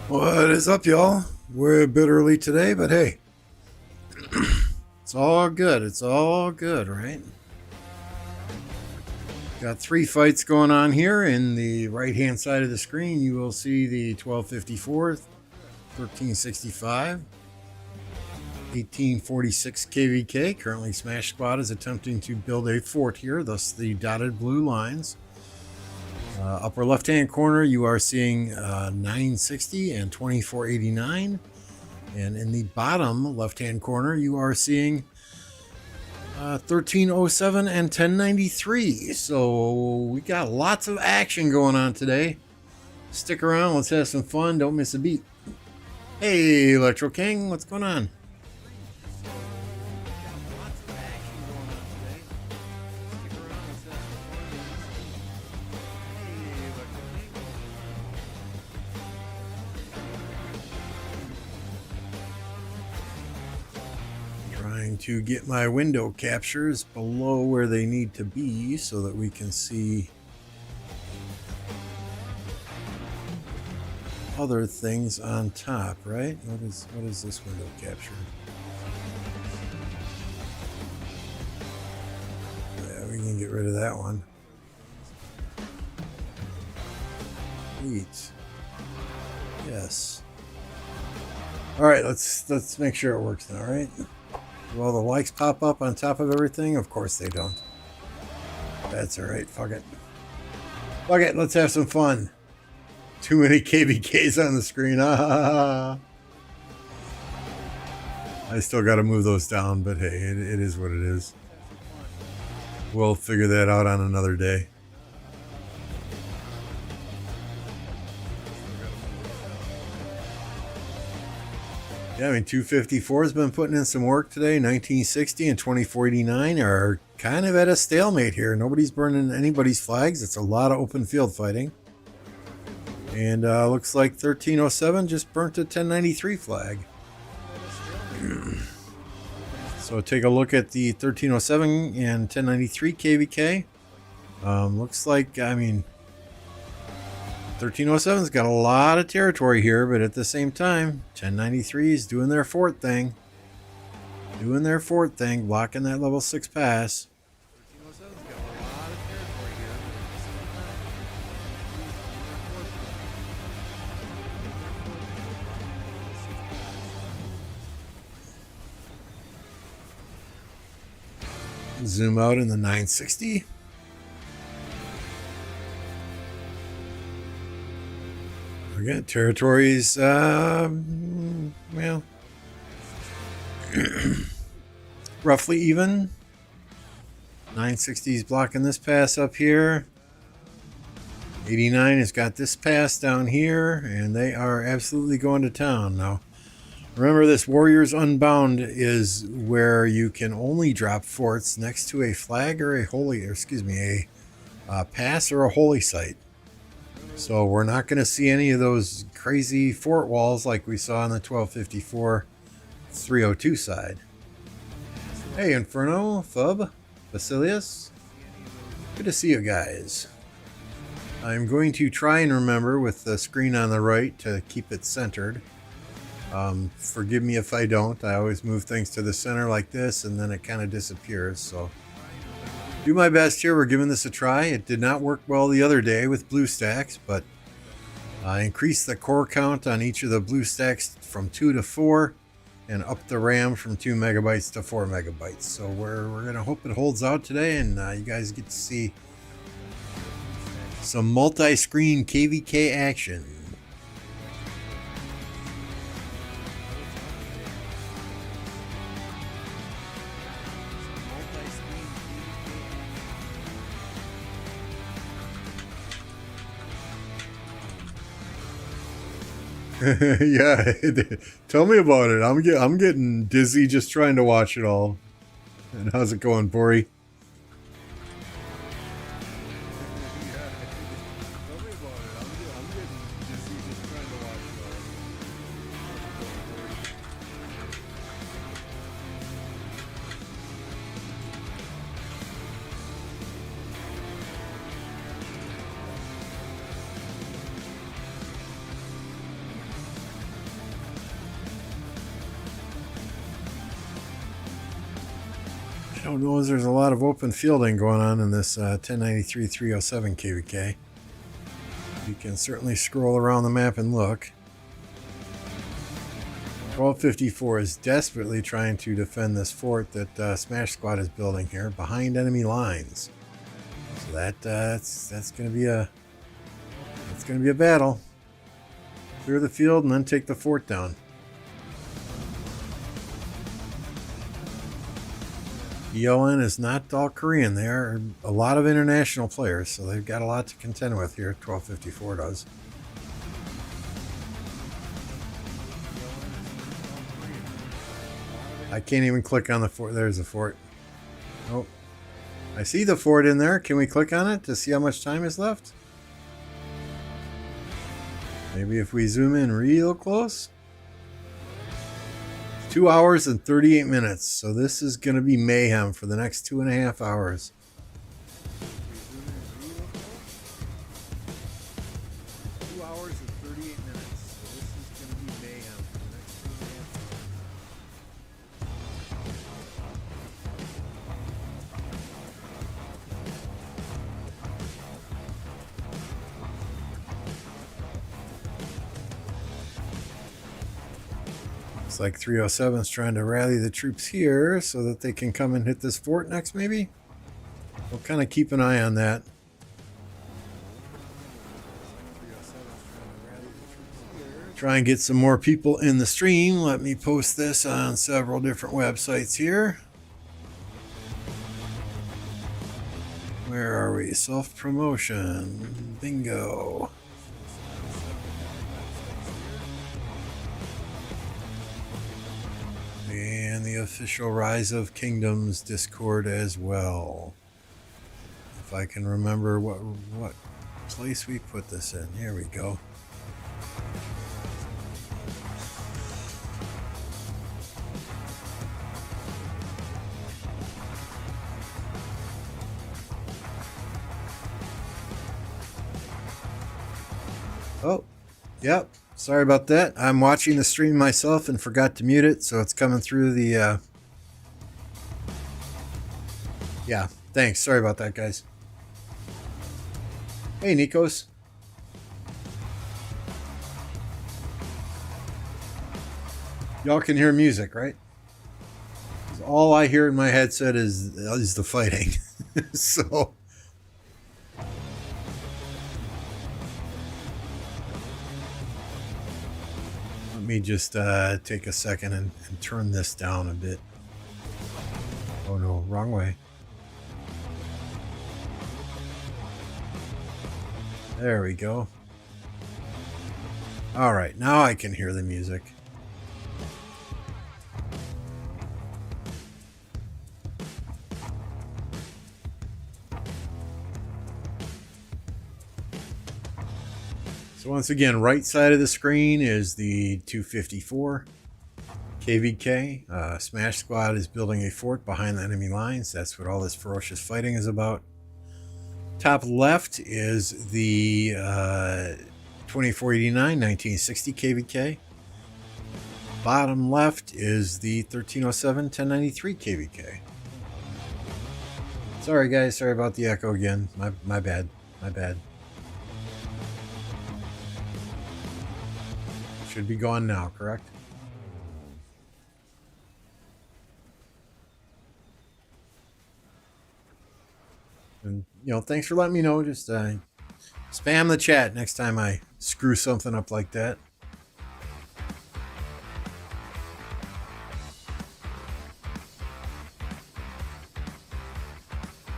What is up, y'all? We're a bit early today, but hey, it's all good. It's all good, right? Got 3 fights going on here. In the right-hand side of the screen, you will see the 1254, 1365, 1846 KvK. Currently, Smash Squad is attempting to build a fort here, thus the dotted blue lines. Upper left-hand corner, you are seeing 960 and 2489. And in the bottom left-hand corner, you are seeing 1307 and 1093. So we got lots of action going on today. Stick around. Let's have some fun. Don't miss a beat. Hey, Electro King. What's going on? Trying to get my window captures below where they need to be so that we can see other things on top, right? What is this window capture? Yeah, we can get rid of that one. Sweet. Yes. All right, let's make sure it works now, right? Do all the likes pop up on top of everything? Of course they don't. That's all right. Fuck it. Fuck it. Let's have some fun. Too many KvKs on the screen. I still got to move those down, but hey, it is what it is. We'll figure that out on another day. Yeah, I mean, 254 has been putting in some work today. 1960 and 2489 are kind of at a stalemate here. Nobody's burning anybody's flags. It's a lot of open field fighting. And looks like 1307 just burnt a 1093 flag. So take a look at the 1307 and 1093 KvK. Looks like, I mean, 1307's got a lot of territory here, but at the same time, 1093 is doing their fort thing. Doing their fort thing, blocking that level 6 pass. 1307's got a lot of territory here, but zoom out in the 960. Again, territories, well, roughly even. 960 is blocking this pass up here. 89 has got this pass down here, and they are absolutely going to town. Now, remember, this Warriors Unbound is where you can only drop forts next to a flag or a holy, or excuse me, a pass or a holy site. So we're not going to see any of those crazy fort walls like we saw on the 1254 302 side. Hey, Inferno, Fub, Basilius. Good to see you guys. I'm going to try and remember with the screen on the right to keep it centered. Forgive me if I don't. I always move things to the center like this and then it kind of disappears. So do my best here. We're giving this a try. It did not work well the other day with BlueStacks, but I increased the core count on each of the BlueStacks from 2 to 4 and up the RAM from 2 megabytes to 4 megabytes. So we're going to hope it holds out today and you guys get to see some multi-screen KvK action. Yeah, tell me about it. I'm getting dizzy just trying to watch it all. And how's it going, Bori? don't know, there's a lot of open fielding going on in this 1093-307 KvK. You can certainly scroll around the map and look. 1254 is desperately trying to defend this fort that Smash Squad is building here behind enemy lines. So that's going to be a battle. Clear the field and then take the fort down. ELN is not all Korean. They are a lot of international players, so they've got a lot to contend with here. 1254 does. I can't even click on the fort. There's the fort. Oh, I see the fort in there. Can we click on it to see how much time is left? Maybe if we zoom in real close. 2 hours and 38 minutes. So this is going to be mayhem for the next 2.5 hours. Looks like 307 is trying to rally the troops here so that they can come and hit this fort next, maybe? We'll kind of keep an eye on that. Try and get some more people in the stream. Let me post this on several different websites here. Where are we? Self-promotion. Bingo. And the official Rise of Kingdoms Discord as well. If I can remember what place we put this in. Here we go. Oh, yep. Sorry about that. I'm watching the stream myself and forgot to mute it, so it's coming through the... Yeah, thanks. Sorry about that, guys. Hey, Nikos. Y'all can hear music, right? All I hear in my headset is the fighting. So... Let me just take a second and turn this down a bit. Oh no, wrong way. There we go. All right, now I can hear the music. So once again, right side of the screen is the 254 KvK. Smash Squad is building a fort behind the enemy lines. That's what all this ferocious fighting is about. Top left is the 2489 1960 KvK. Bottom left is the 1307 1093 KvK. Sorry guys, sorry about the echo again. My bad. My bad. Should be gone now, correct? And, you know, thanks for letting me know. Just spam the chat next time I screw something up like that.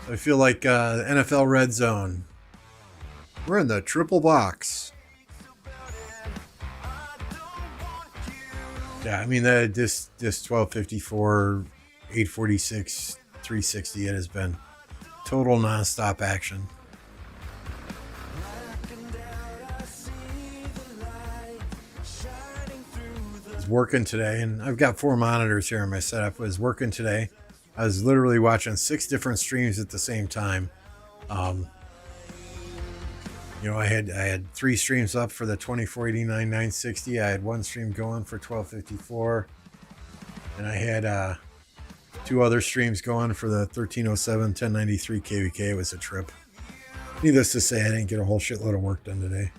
I feel like NFL Red Zone. We're in the triple box. Yeah, I mean, this 1254, 846, 360, it has been total nonstop action. I was working today, and I've got 4 monitors here in my setup. I was working today. I was literally watching 6 different streams at the same time. You know, I had 3 streams up for the 2489 960. I had 1 stream going for 1254, and I had 2 other streams going for the 1307 1093 KvK. It was a trip. Needless to say, I didn't get a whole shitload of work done today.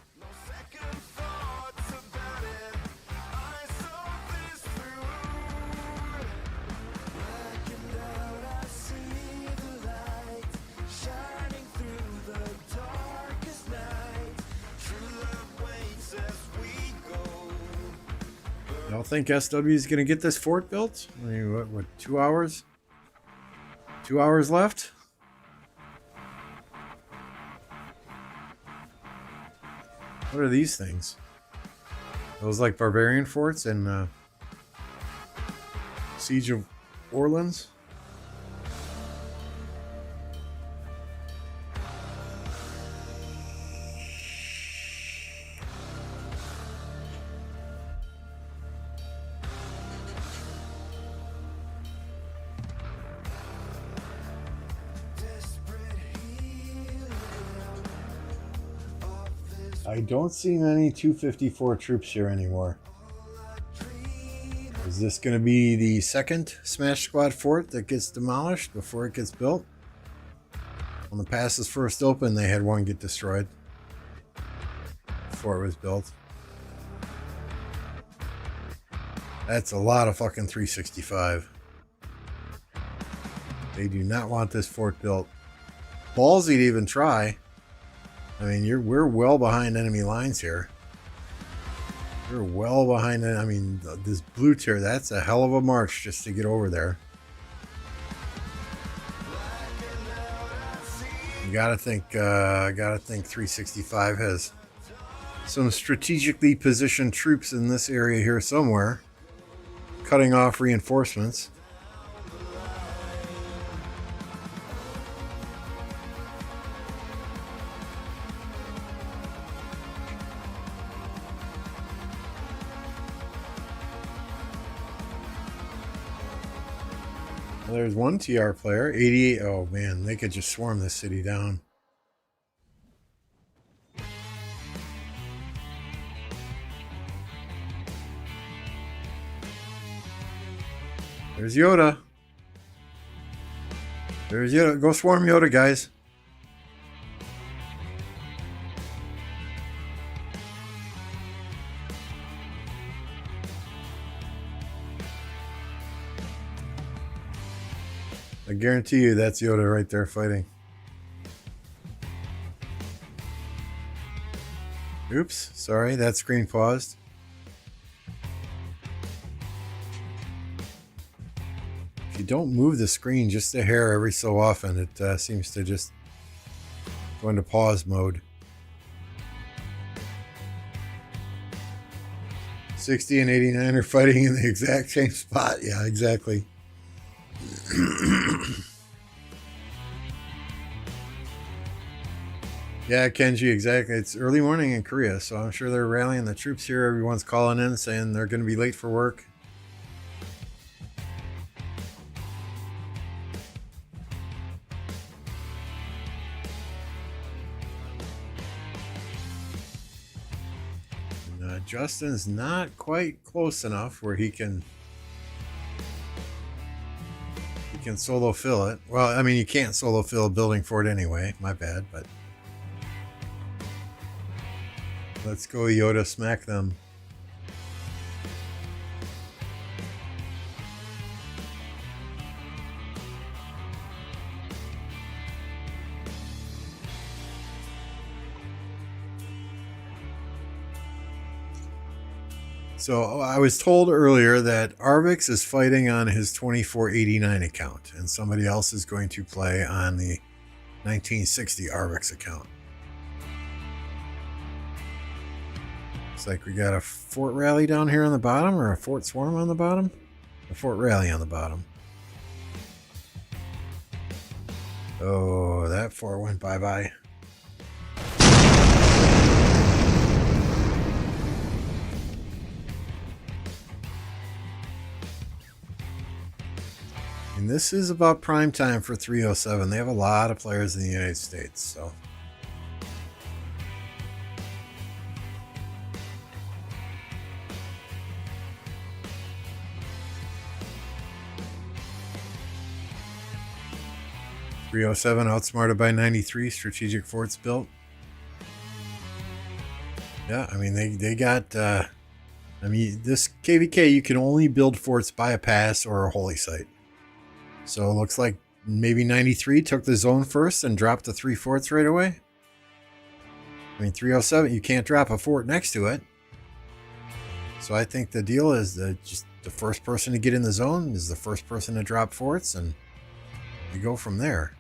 Y'all think SW is going to get this fort built? I mean, what 2 hours? 2 hours left? What are these things? Those like barbarian forts in Siege of Orleans? I don't see many 254 troops here anymore. Is this going to be the second Smash Squad fort that gets demolished before it gets built? When the pass was first opened, they had one get destroyed before it was built. That's a lot of fucking 365. They do not want this fort built. Ballsy to even try. I mean, we're well behind enemy lines here. We're well behind it. I mean, this blue tier, that's a hell of a march just to get over there. You gotta think 365 has some strategically positioned troops in this area here somewhere, cutting off reinforcements. There's one TR player, 88. Oh man, they could just swarm this city down. There's Yoda. There's Yoda. Go swarm Yoda, guys. I guarantee you that's Yoda right there fighting. Oops, sorry, that screen paused. If you don't move the screen just a hair every so often, it seems to just go into pause mode. 60 and 89 are fighting in the exact same spot. Yeah, exactly. Yeah, Kenji, exactly. It's early morning in Korea, so I'm sure they're rallying the troops here. Everyone's calling in saying they're going to be late for work. And, Justin's not quite close enough where he can solo fill it. Well, I mean, you can't solo fill a building fort anyway. My bad, but let's go Yoda smack them. So I was told earlier that Arvix is fighting on his 2489 account, and somebody else is going to play on the 1960 Arvix account. Looks like we got a fort rally down here on the bottom, or a fort swarm on the bottom? A fort rally on the bottom. Oh, that fort went bye-bye. And this is about prime time for 307. They have a lot of players in the United States, so. 307 outsmarted by 93. Strategic forts built. Yeah, I mean, they got... I mean, this KvK, you can only build forts by a pass or a holy site. So it looks like maybe 93 took the zone first and dropped the 3 forts right away. I mean, 307, you can't drop a fort next to it. So I think the deal is that just the first person to get in the zone is the first person to drop forts, and you go from there.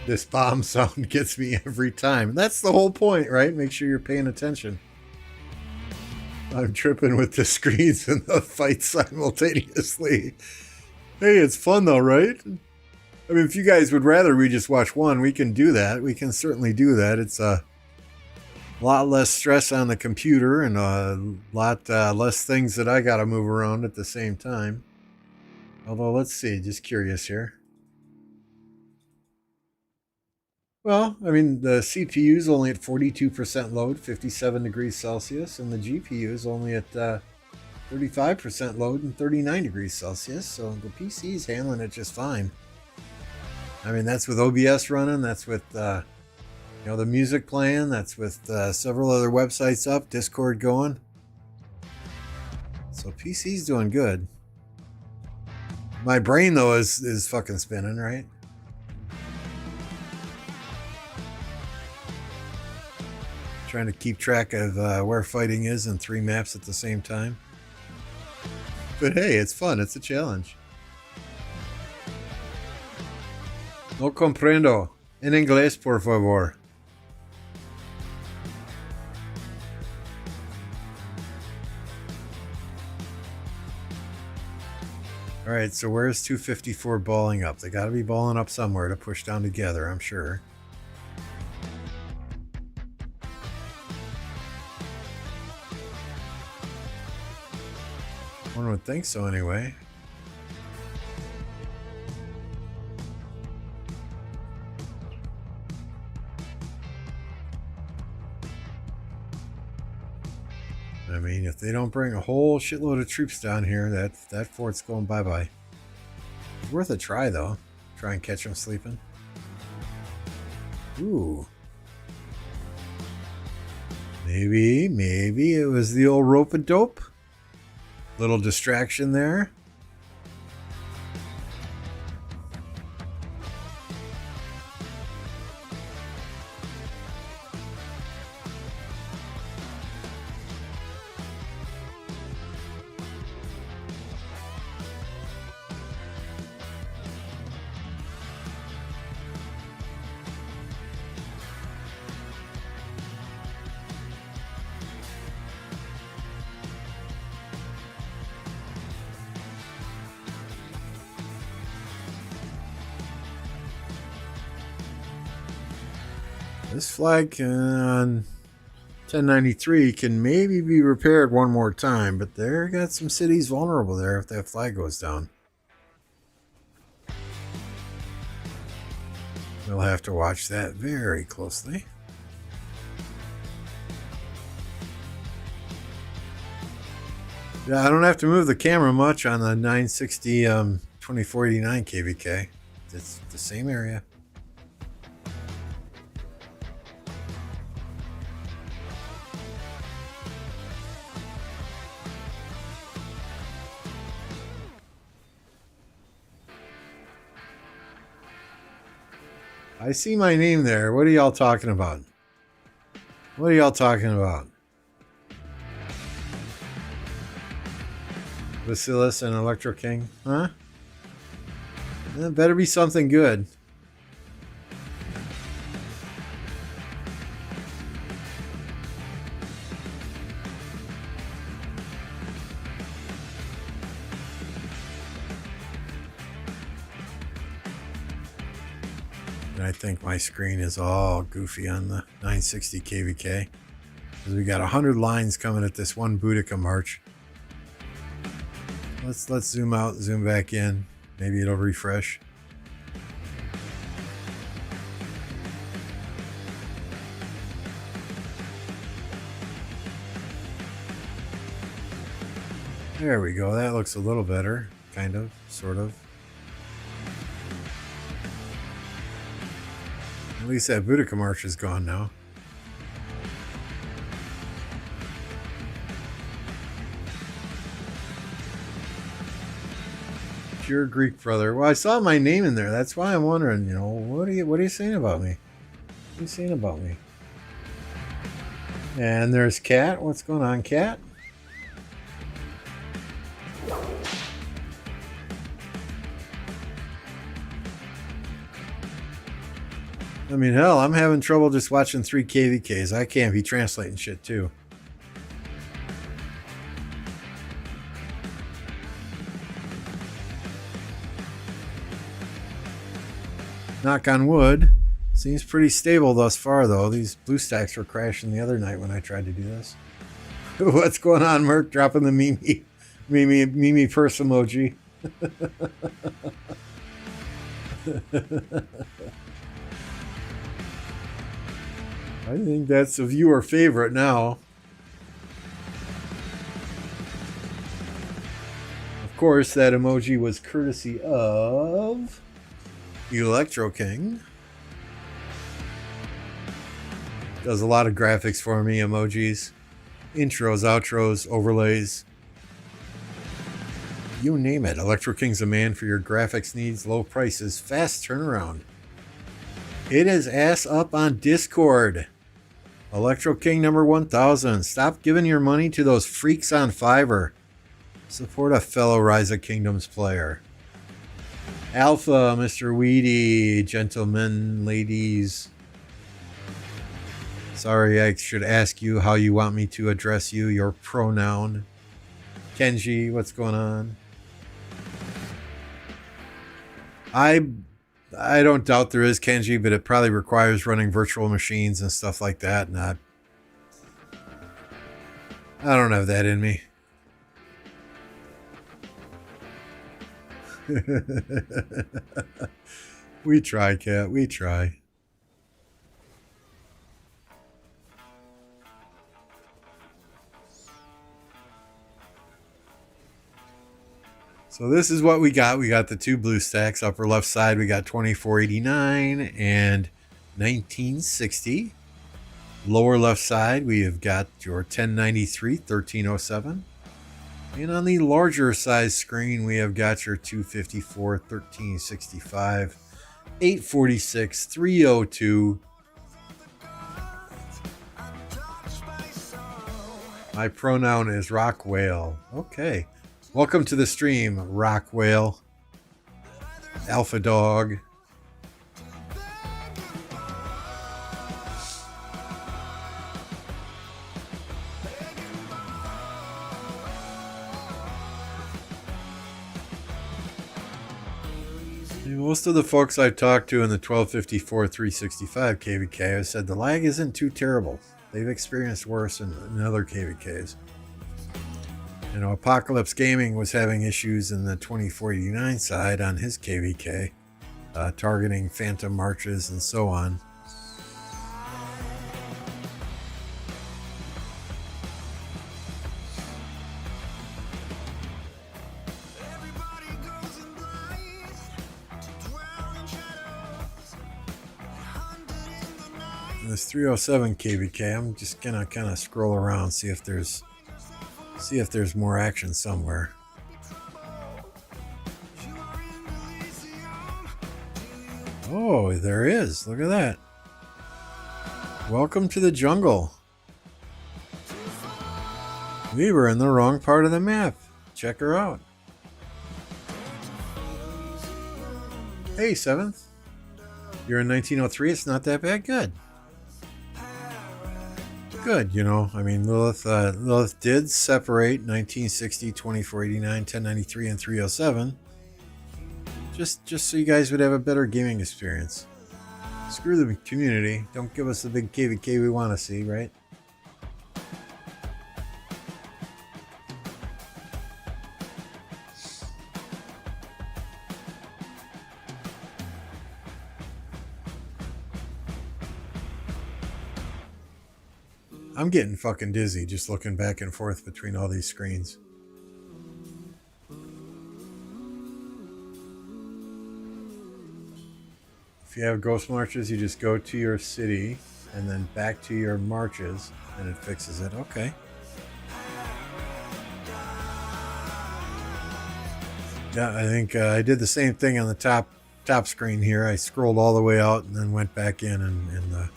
This bomb sound gets me every time. That's the whole point, right? Make sure you're paying attention. I'm tripping with the screens and the fight simultaneously. Hey, it's fun though, right? I mean, if you guys would rather we just watch one, we can do that. We can certainly do that. It's a lot less stress on the computer and a lot less things that I got to move around at the same time. Although, let's see, just curious here. Well, I mean, the CPU is only at 42% load, 57 degrees Celsius, and the GPU is only at 35% load and 39 degrees Celsius, so the PC is handling it just fine. I mean, that's with OBS running, that's with, the music playing, that's with several other websites up, Discord going. So PC's doing good. My brain, though, is fucking spinning, right? Trying to keep track of where fighting is in 3 maps at the same time. But hey, it's fun. It's a challenge. No comprendo. En inglés, por favor. Alright, so where's 254 balling up? They gotta be balling up somewhere to push down together, I'm sure. One would think so anyway. I mean, if they don't bring a whole shitload of troops down here, that fort's going bye-bye. It's worth a try, though. Try and catch them sleeping. Ooh. Maybe it was the old rope-a-dope. Little distraction there. This flag on 1093 can maybe be repaired one more time, but there got some cities vulnerable there if that flag goes down. We'll have to watch that very closely. Yeah, I don't have to move the camera much on the 960 2489 KvK. It's the same area. I see my name there. What are y'all talking about? What are y'all talking about? Bacillus and Electro King? Huh? That better be something good. And I think my screen is all goofy on the 960 KvK. Because we got 100 lines coming at this one Boudica march. Let's zoom out, zoom back in. Maybe it'll refresh. There we go. That looks a little better. Kind of, sort of. At least that Boudica March is gone now. Pure Greek brother. Well, I saw my name in there. That's why I'm wondering, you know, what are you saying about me? What are you saying about me? And there's Cat. What's going on, Cat? I mean, hell, I'm having trouble just watching 3 KvKs. I can't be translating shit, too. Knock on wood. Seems pretty stable thus far, though. These blue stacks were crashing the other night when I tried to do this. What's going on, Merc? Dropping the Mimi purse emoji. I think that's a viewer favorite now. Of course, that emoji was courtesy of Electro King. Does a lot of graphics for me, emojis, intros, outros, overlays. You name it. Electro King's a man for your graphics needs, low prices, fast turnaround. It is ass up on Discord. Electro King number 1000. Stop giving your money to those freaks on Fiverr. Support a fellow Rise of Kingdoms player. Alpha, Mr. Weedy, gentlemen, ladies. Sorry, I should ask you how you want me to address you, your pronoun. Kenji, what's going on? I don't doubt there is Kenji, but it probably requires running virtual machines and stuff like that. And I don't have that in me. We try, Cat. We try. So this is what we got. We got the 2 blue stacks. Upper left side, we got 2489 and 1960. Lower left side, we have got your 1093, 1307. And on the larger size screen, we have got your 254, 1365, 846, 302. My pronoun is Rock Whale. Okay. Welcome to the stream, Rock Whale, Alpha Dog. Most of the folks I've talked to in the 1254 365 KvK have said the lag isn't too terrible. They've experienced worse in other KvKs. You know, Apocalypse Gaming was having issues in the 2489 side on his KvK, targeting phantom marches and so on. This 307 KvK, I'm just gonna kind of scroll around, see if there's more action somewhere. Oh, there is. Look at that. Welcome to the jungle. We were in the wrong part of the map. Check her out. Hey, 7th. You're in 1903. It's not that bad. Good. Good, you know. I mean, Lilith did separate 1960, 2489, 1093, and 307. Just so you guys would have a better gaming experience. Screw the community. Don't give us the big KvK we want to see, right? I'm getting fucking dizzy just looking back and forth between all these screens. If you have ghost marches, you just go to your city and then back to your marches and it fixes it. Okay. Yeah, I think I did the same thing on the top screen here. I scrolled all the way out and then went back in, and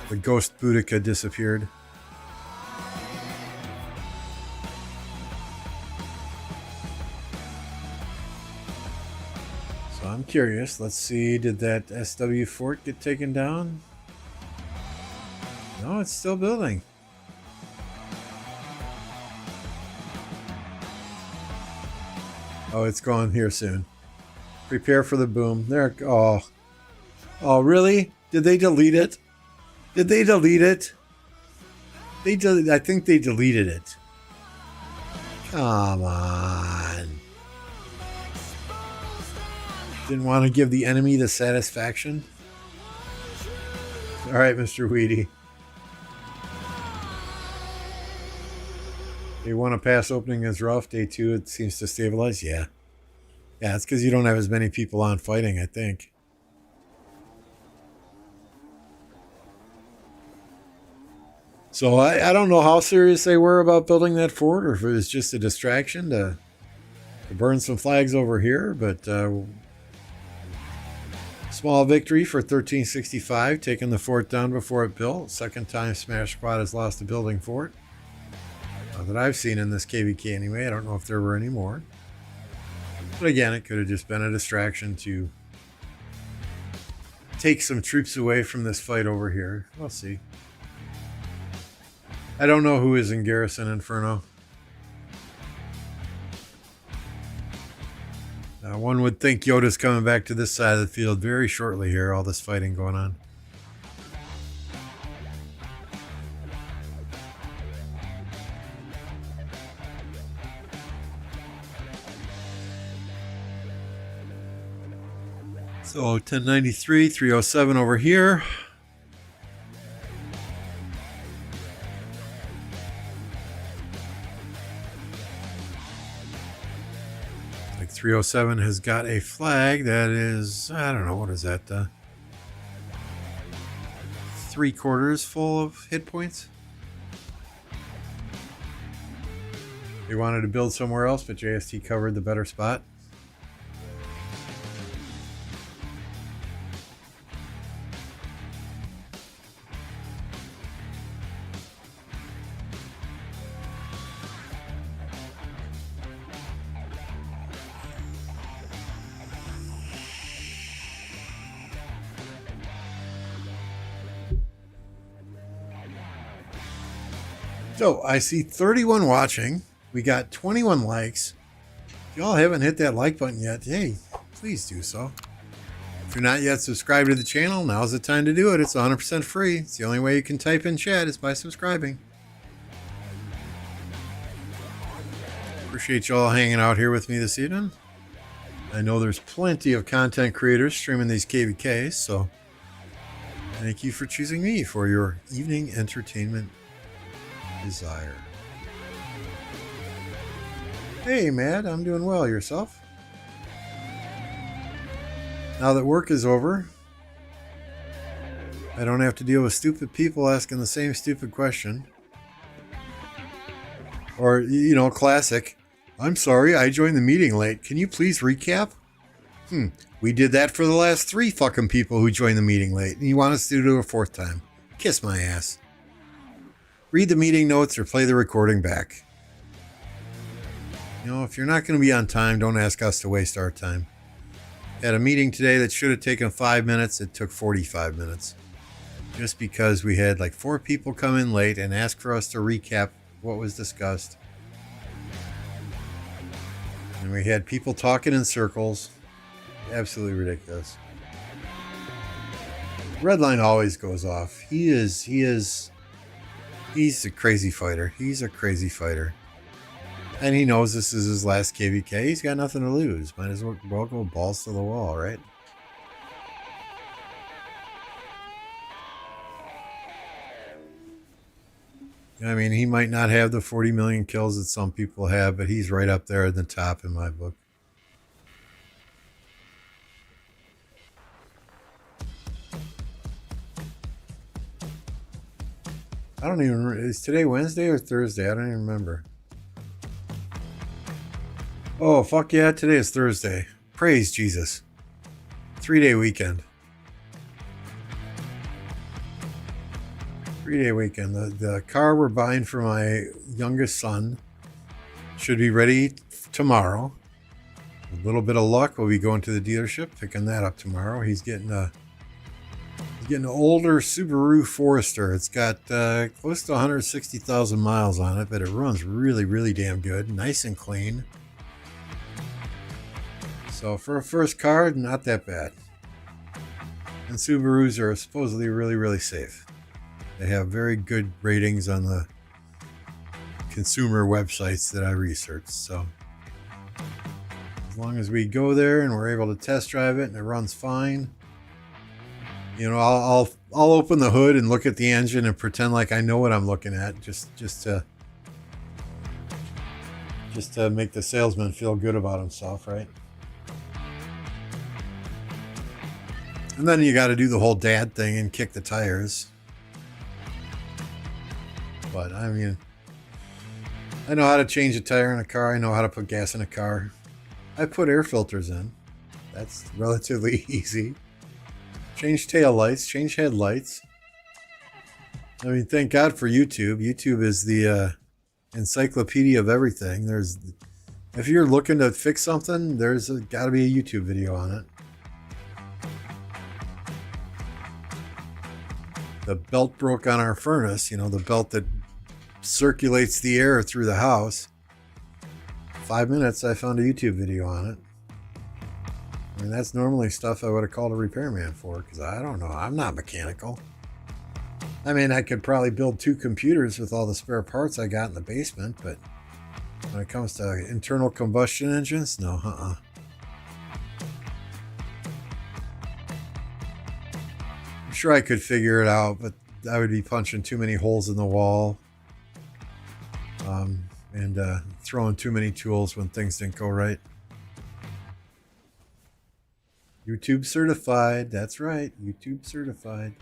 the ghost Boudica disappeared. So I'm curious. Let's see, did that SW fort get taken down? No, it's still building. Oh, it's going here soon. Prepare for the boom. There. Oh, really? Did they delete it? Did they delete it? I think they deleted it. Come on. Didn't want to give the enemy the satisfaction. All right, Mr. Weedy. Day 1 of pass opening is rough. Day 2, it seems to stabilize. Yeah. Yeah, it's because you don't have as many people on fighting, I think. So I don't know how serious they were about building that fort, or if it was just a distraction to burn some flags over here. But small victory for 1365, taking the fort down before it built. Second time Smash Squad has lost a building fort. That I've seen in this KvK anyway. I don't know if there were any more. But again, it could have just been a distraction to take some troops away from this fight over here. We'll see. I don't know who is in Garrison Inferno. One would think Yoda's coming back to this side of the field very shortly here, all this fighting going on. So 1093, 307 over here. Like 307 has got a flag that is, I don't know, what is that? 3/4 full of hit points. They wanted to build somewhere else, but JST covered the better spot. So I see 31 watching. We got 21 likes. If y'all haven't hit that like button yet, hey, please do so. If you're not yet subscribed to the channel, now's the time to do it. It's 100% free. It's the only way you can type in chat is by subscribing. Appreciate y'all hanging out here with me this evening. I know there's plenty of content creators streaming these KvKs, so thank you for choosing me for your evening entertainment desire. Hey, Matt, I'm doing well. Yourself? Now that work is over, I don't have to deal with stupid people asking the same stupid question. Or, you know, classic. I'm sorry, I joined the meeting late. Can you please recap? We did that for the last 3 fucking people who joined the meeting late, and you want us to do it a 4th time. Kiss my ass. Read the meeting notes or play the recording back. You know, if you're not going to be on time, don't ask us to waste our time. Had a meeting today that should have taken 5 minutes. It took 45 minutes. Just because we had like 4 people come in late and ask for us to recap what was discussed. And we had people talking in circles. Absolutely ridiculous. Redline always goes off. He's a crazy fighter. He's a crazy fighter. And he knows this is his last KvK. He's got nothing to lose. Might as well go balls to the wall, right? I mean, he might not have the 40 million kills that some people have, but he's right up there at the top in my book. I don't even. Is today Wednesday or Thursday? I don't even remember. Oh, fuck yeah, today is Thursday. Praise Jesus. 3-day weekend. 3-day weekend. The car we're buying for my youngest son should be ready tomorrow. A little bit of luck, we'll be going to the dealership, picking that up tomorrow. He's getting an older Subaru Forester. It's got close to 160,000 miles on it, but it runs really, really damn good. Nice and clean. So for a first car, not that bad. And Subarus are supposedly really, really safe. They have very good ratings on the consumer websites that I researched. So as long as we go there and we're able to test drive it and it runs fine, you know, I'll open the hood and look at the engine and pretend like I know what I'm looking at, just to make the salesman feel good about himself, right? And then you got to do the whole dad thing and kick the tires. But I mean, I know how to change a tire in a car. I know how to put gas in a car. I put air filters in. That's relatively easy. Change tail lights, change headlights. I mean, thank God for YouTube. YouTube is the encyclopedia of everything. If you're looking to fix something, there's got to be a YouTube video on it. The belt broke on our furnace, you know, the belt that circulates the air through the house. 5 minutes, I found a YouTube video on it. I mean, that's normally stuff I would have called a repairman for, because I don't know, I'm not mechanical. I mean, I could probably build 2 computers with all the spare parts I got in the basement, but when it comes to internal combustion engines, no, I'm sure I could figure it out, but I would be punching too many holes in the wall and throwing too many tools when things didn't go right. YouTube certified. That's right. YouTube certified.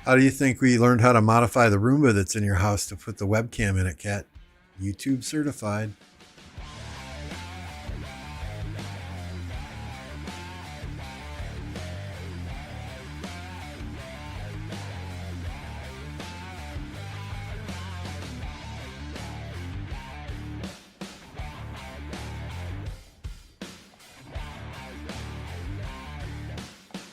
How do you think we learned how to modify the Roomba that's in your house to put the webcam in it, Kat? YouTube certified.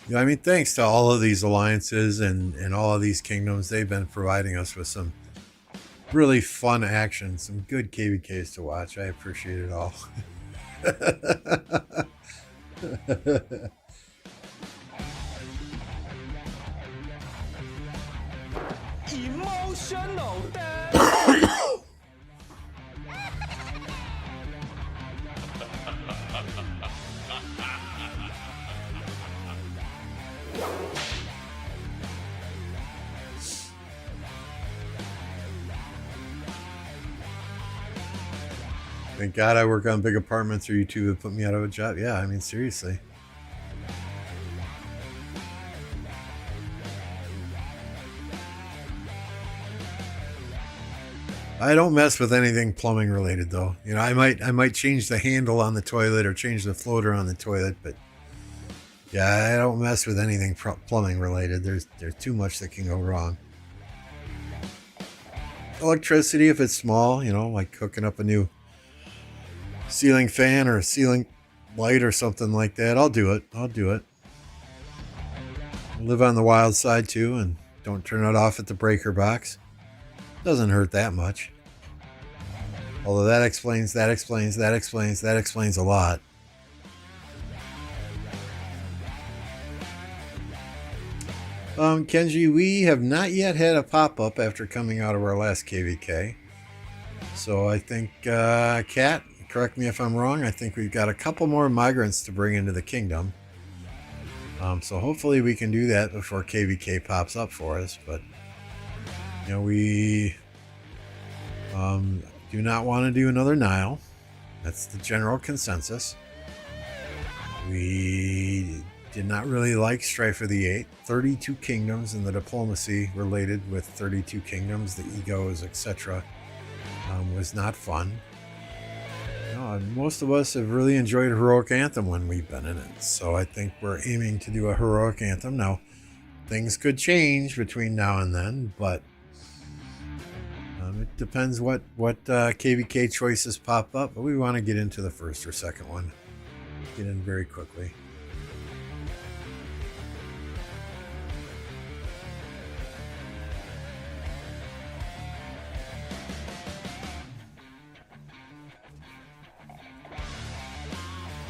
Yeah, I mean, thanks to all of these alliances and all of these kingdoms, they've been providing us with some really fun action, some good KvKs to watch. I appreciate it all. Emotional damage. Thank God I work on big apartments or YouTube would put me out of a job. Yeah, I mean, seriously. I don't mess with anything plumbing related though. You know, I might change the handle on the toilet or change the floater on the toilet, but yeah, I don't mess with anything plumbing related. There's too much that can go wrong. Electricity, if it's small, you know, like hooking up a new ceiling fan or a ceiling light or something like that, I'll do it. I live on the wild side too, and don't turn it off at the breaker box. Doesn't hurt that much. Although that explains a lot. Kenji, we have not yet had a pop-up after coming out of our last KvK. So I think, Kat, correct me if I'm wrong, I think we've got a couple more migrants to bring into the kingdom. So hopefully we can do that before KvK pops up for us. But we do not want to do another Nile. That's the general consensus. We did not really like Strife of the Eight. 32 kingdoms and the diplomacy related with 32 kingdoms, the egos, etc. Was not fun. Most of us have really enjoyed Heroic Anthem when we've been in it. So I think we're aiming to do a Heroic Anthem. Now, things could change between now and then, but it depends what KvK choices pop up. But we want to get into the first or second one. Get in very quickly.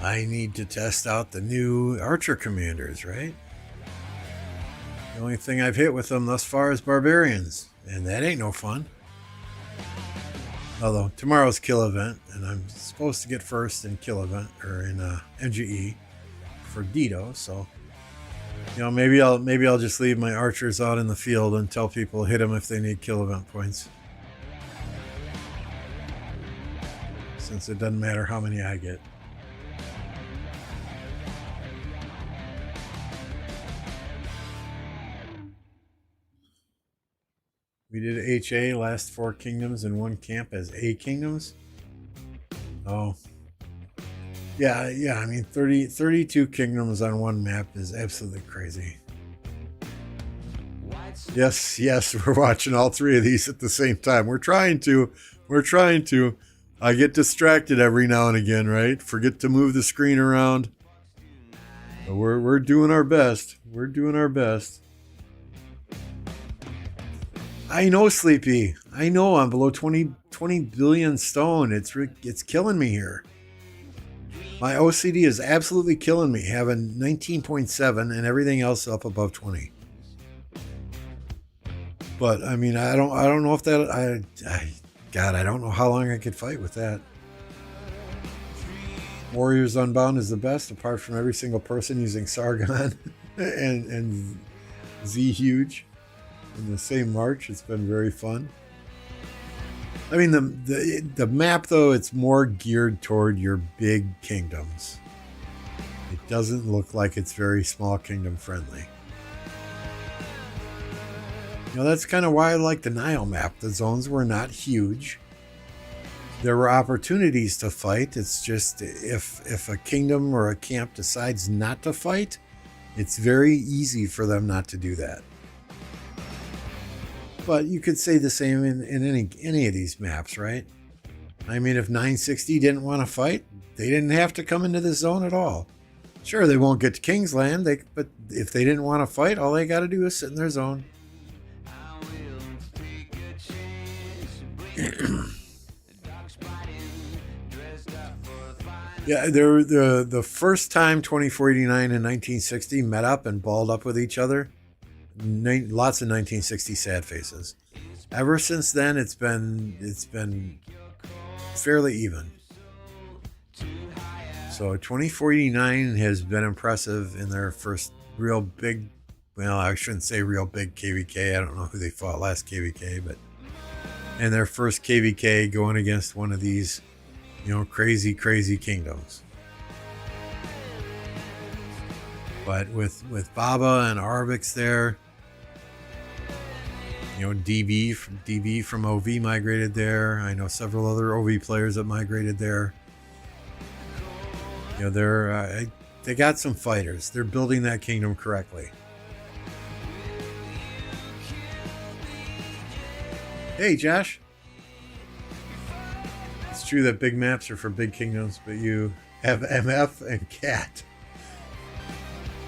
I need to test out the new Archer commanders, right? The only thing I've hit with them thus far is Barbarians, and that ain't no fun. Although tomorrow's kill event, and I'm supposed to get first in kill event or in MGE for Dito, so maybe I'll just leave my archers out in the field and tell people hit them if they need kill event points, since it doesn't matter how many I get. We did HA, last 4 kingdoms in one camp as A kingdoms. Oh. Yeah, I mean 32 kingdoms on one map is absolutely crazy. Yes, we're watching all 3 of these at the same time. We're trying to. I get distracted every now and again, right? Forget to move the screen around. But we're doing our best. We're doing our best. I know, Sleepy. I know I'm below 20 billion stone. It's killing me here. My OCD is absolutely killing me, having 19.7 and everything else up above 20. But I mean, I don't know if that I don't know how long I could fight with that. Warriors Unbound is the best, apart from every single person using Sargon and Z Huge in the same march. It's been very fun. I mean, the map, though, it's more geared toward your big kingdoms. It doesn't look like it's very small kingdom friendly. That's kind of why I like the Nile map. The zones were not huge. There were opportunities to fight. It's just if a kingdom or a camp decides not to fight, it's very easy for them not to do that. But you could say the same in any of these maps, right? I mean, if 960 didn't want to fight, they didn't have to come into the zone at all. Sure, they won't get to Kingsland, but if they didn't want to fight, all they got to do is sit in their zone. Yeah, the first time 2489 and 1960 met up and balled up with each other, lots of 1960 sad faces. Ever since then, it's been fairly even. So 2489 has been impressive in their first real big, well, I shouldn't say real big KvK. I don't know who they fought last KvK, but in their first KvK going against one of these, crazy kingdoms. But with Baba and Arvix there, DB from OV migrated there. I know several other OV players that migrated there. They got some fighters. They're building that kingdom correctly. Hey, Josh. It's true that big maps are for big kingdoms, but you have MF and Cat.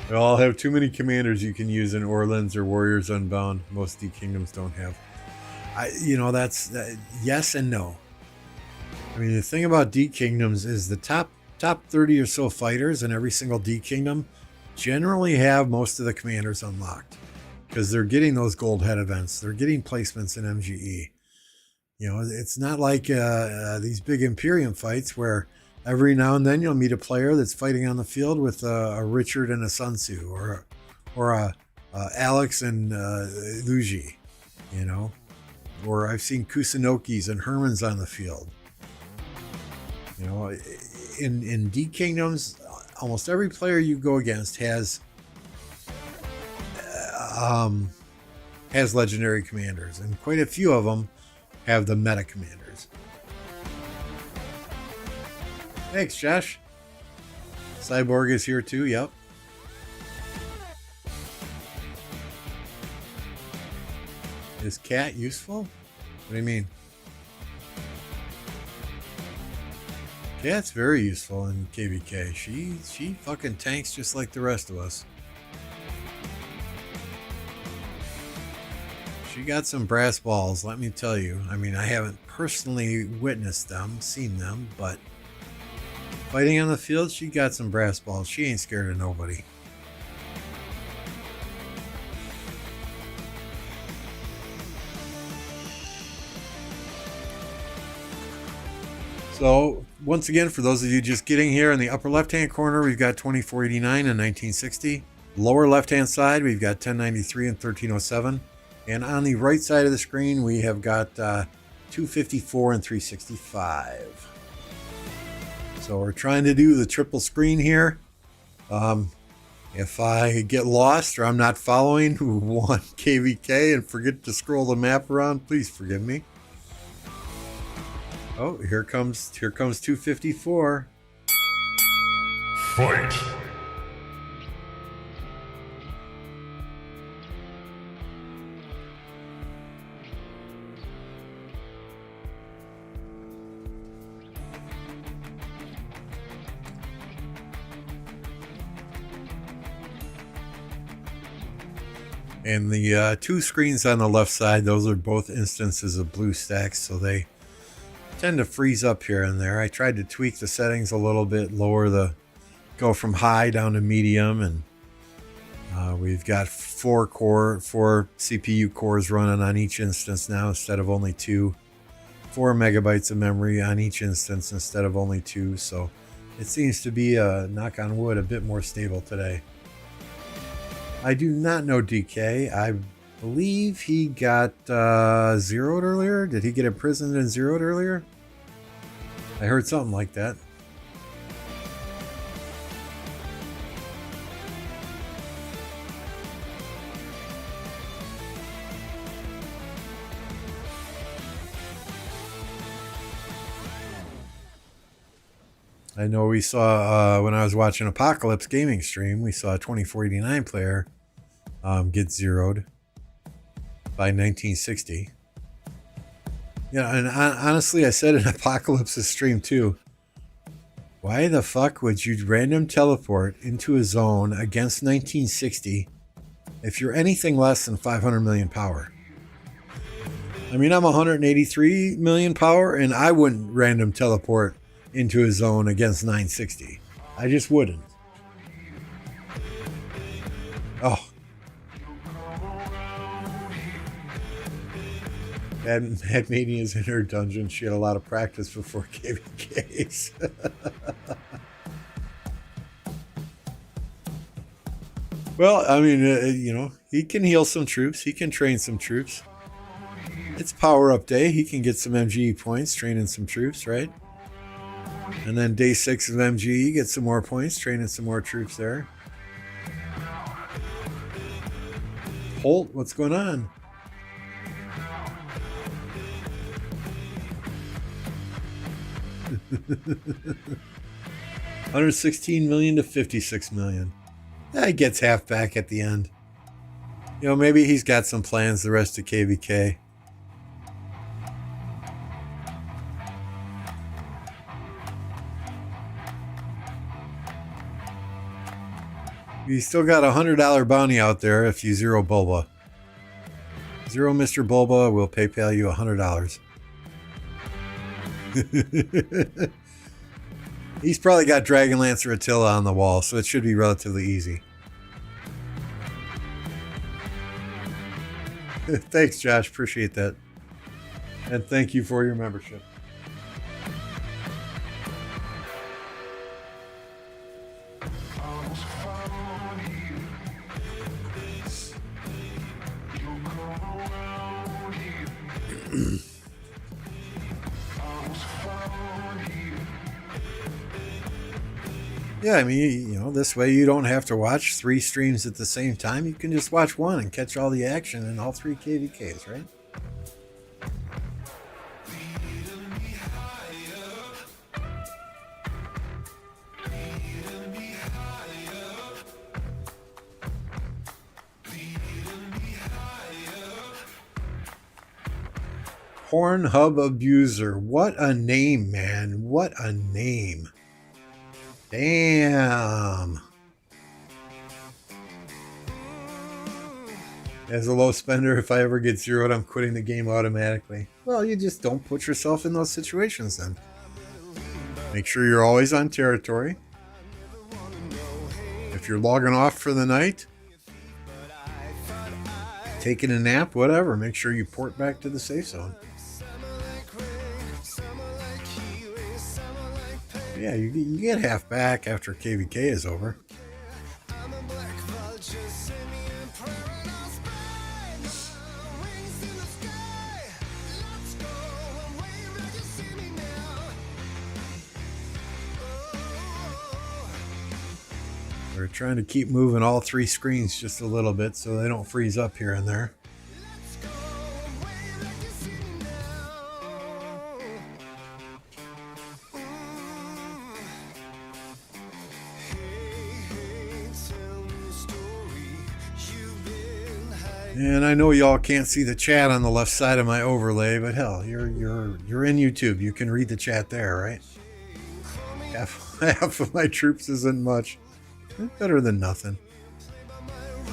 They all have too many commanders you can use in Orleans or Warriors Unbound. Most D kingdoms don't have. That's yes and no. I mean, the thing about D kingdoms is the top 30 or so fighters in every single D kingdom generally have most of the commanders unlocked because they're getting those gold head events. They're getting placements in MGE. It's not like these big Imperium fights where Every now and then you'll meet a player that's fighting on the field with a Richard and a Sun Tzu, or a Alex and Luigi, you know. Or I've seen Kusanokis and Hermans on the field. You know, in D Kingdoms, almost every player you go against has legendary commanders, and quite a few of them have the meta commanders. Thanks, Josh. Cyborg is here too. Yep. Is Cat useful? What do you mean? Cat's very useful in KvK. She fucking tanks just like the rest of us. She got some brass balls, let me tell you. I mean, I haven't personally witnessed them, seen them, but fighting on the field, she got some brass balls. She ain't scared of nobody. So, once again, for those of you just getting here, in the upper left-hand corner, we've got 2489 and 1960. Lower left-hand side, we've got 1093 and 1307. And on the right side of the screen, we have got 254 and 365. So we're trying to do the triple screen here. If I get lost or I'm not following one KvK and forget to scroll the map around, please forgive me. Oh, here comes 254. Fight! And the two screens on the left side, those are both instances of BlueStacks, so they tend to freeze up here and there. I tried to tweak the settings a little bit, go from high down to medium, and we've got four CPU cores running on each instance now instead of only 2. 4 megabytes of memory on each instance instead of only 2, so it seems to be, knock on wood, a bit more stable today. I do not know DK. I believe he got zeroed earlier. Did he get imprisoned and zeroed earlier? I heard something like that. I know we saw, when I was watching Apocalypse Gaming stream, we saw a 2489 player get zeroed by 1960. Yeah, and honestly, I said in Apocalypse's stream too, why the fuck would you random teleport into a zone against 1960 if you're anything less than 500 million power? I mean, I'm 183 million power, and I wouldn't random teleport into a zone against 960. I just wouldn't. Oh. Mad Mania's in her dungeon. She had a lot of practice before KvKs. Well, I mean, you know, he can heal some troops. He can train some troops. It's power up day. He can get some MGE points training some troops, right? And then day 6 of MGE, get some more points, training some more troops there. Holt, what's going on? $116 million to $56 million. He gets half back at the end. You know, maybe he's got some plans the rest of KvK. You still got a $100 bounty out there if you zero Bulba. Zero Mr. Bulba will PayPal you $100. He's probably got Dragon Lancer Attila on the wall, so it should be relatively easy. Thanks, Josh. Appreciate that. And thank you for your membership. Yeah, I mean, you know, this way you don't have to watch 3 streams at the same time. You can just watch one and catch all the action in all 3 KvKs, right? Pornhub abuser. What a name, man. What a name. Damn. As a low spender, if I ever get zeroed, I'm quitting the game automatically. Well, you just don't put yourself in those situations then. Make sure you're always on territory. If you're logging off for the night, taking a nap, whatever, make sure you port back to the safe zone. Yeah, you get half back after KvK is over. We're trying to keep moving all 3 screens just a little bit so they don't freeze up here and there. And I know y'all can't see the chat on the left side of my overlay, but hell, you're in YouTube. You can read the chat there, right? Half of my troops isn't much. Better than nothing.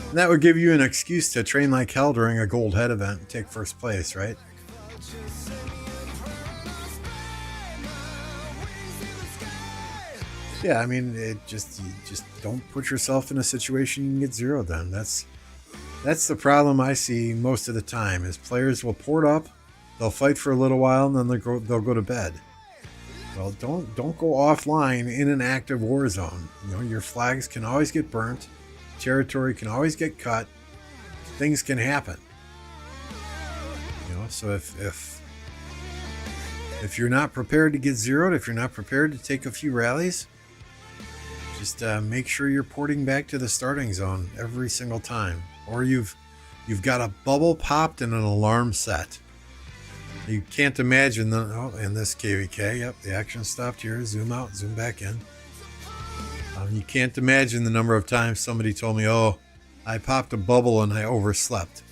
And that would give you an excuse to train like hell during a gold head event and take first place, right? Yeah, I mean, you just don't put yourself in a situation you can get zeroed then. That's the problem I see most of the time is players will port up, they'll fight for a little while, and then they'll go to bed. Well, don't go offline in an active war zone. You know, your flags can always get burnt, territory can always get cut, things can happen. You know, so if you're not prepared to get zeroed, if you're not prepared to take a few rallies, just make sure you're porting back to the starting zone every single time, or you've got a bubble popped and an alarm set. You can't imagine in this KvK, yep, the action stopped here. Zoom out, zoom back in. You can't imagine the number of times somebody told me, "Oh, I popped a bubble and I overslept."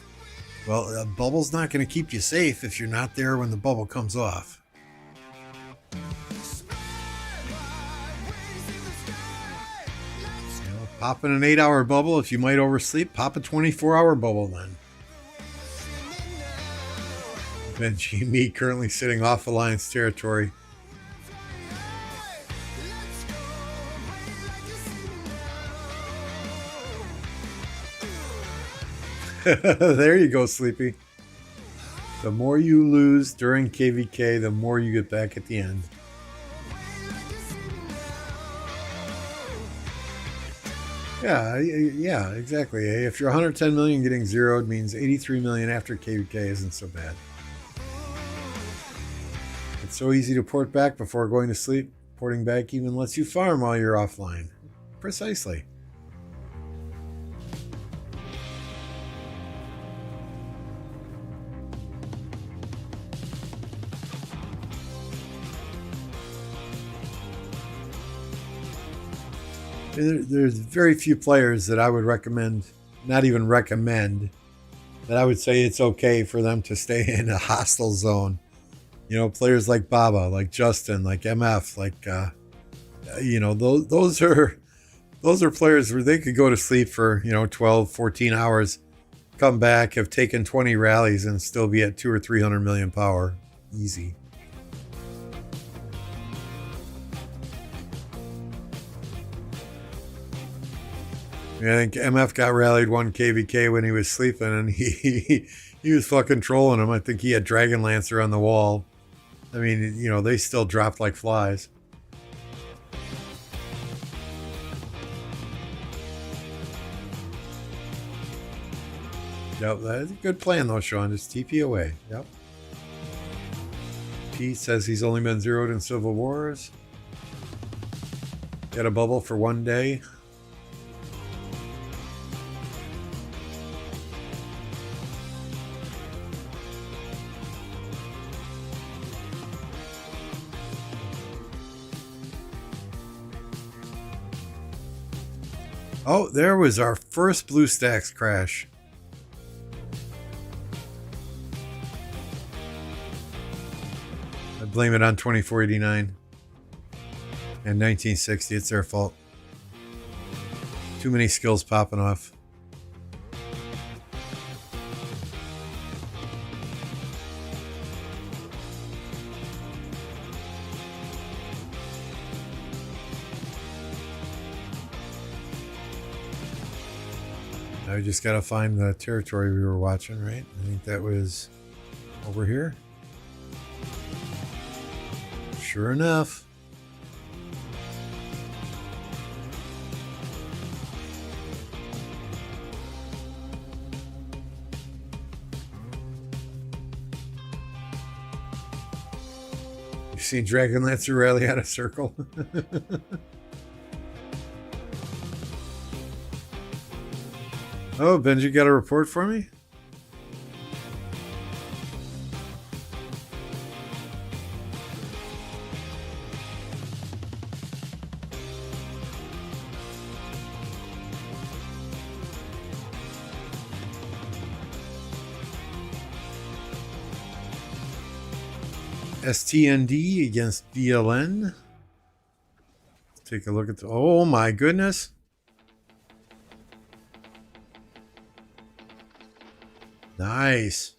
Well, a bubble's not going to keep you safe if you're not there when the bubble comes off. Popping an 8-hour bubble, if you might oversleep, pop a 24-hour bubble then. Benji and me currently sitting off Alliance territory. There you go, Sleepy. The more you lose during KvK, the more you get back at the end. Yeah, exactly. If you're 110 million getting zeroed means 83 million after KvK isn't so bad. It's so easy to port back before going to sleep. Porting back even lets you farm while you're offline. Precisely. There's very few players that I would recommend, not even recommend, that I would say it's okay for them to stay in a hostile zone. You know, players like Baba, like Justin, like MF, like, you know, those are players where they could go to sleep for, 12, 14 hours, come back, have taken 20 rallies and still be at 200 or 300 million power. Easy. I think MF got rallied one KvK when he was sleeping, and he was fucking trolling him. I think he had Dragon Lancer on the wall. I mean, they still dropped like flies. Yep, that's a good plan though, Sean. Just TP away. Yep. Pete says he's only been zeroed in Civil Wars. Get a bubble for one day. Oh, there was our first BlueStacks crash. I blame it on 2489 and 1960. It's their fault. Too many skills popping off. I just gotta find the territory we were watching, right? I think that was over here. Sure enough. You've seen Dragon Lancer rally out of circle? Oh, Benji got a report for me? STND against BLN. Take a look at the... Oh my goodness. Nice.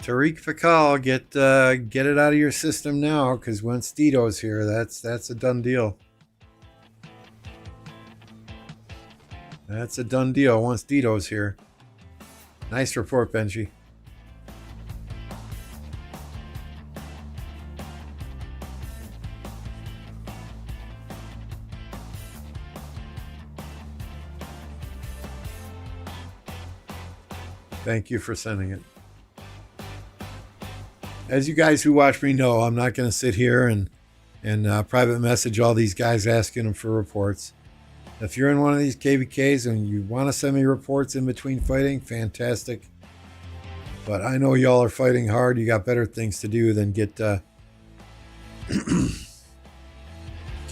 Tariq Fakal, get it out of your system now, because once Dito's here, that's a done deal. That's a done deal once Dito's here. Nice report, Benji. Thank you for sending it. As you guys who watch me know, I'm not going to sit here and private message all these guys asking them for reports. If you're in one of these KvKs and you want to send me reports in between fighting, fantastic. But I know y'all are fighting hard. You got better things to do than get get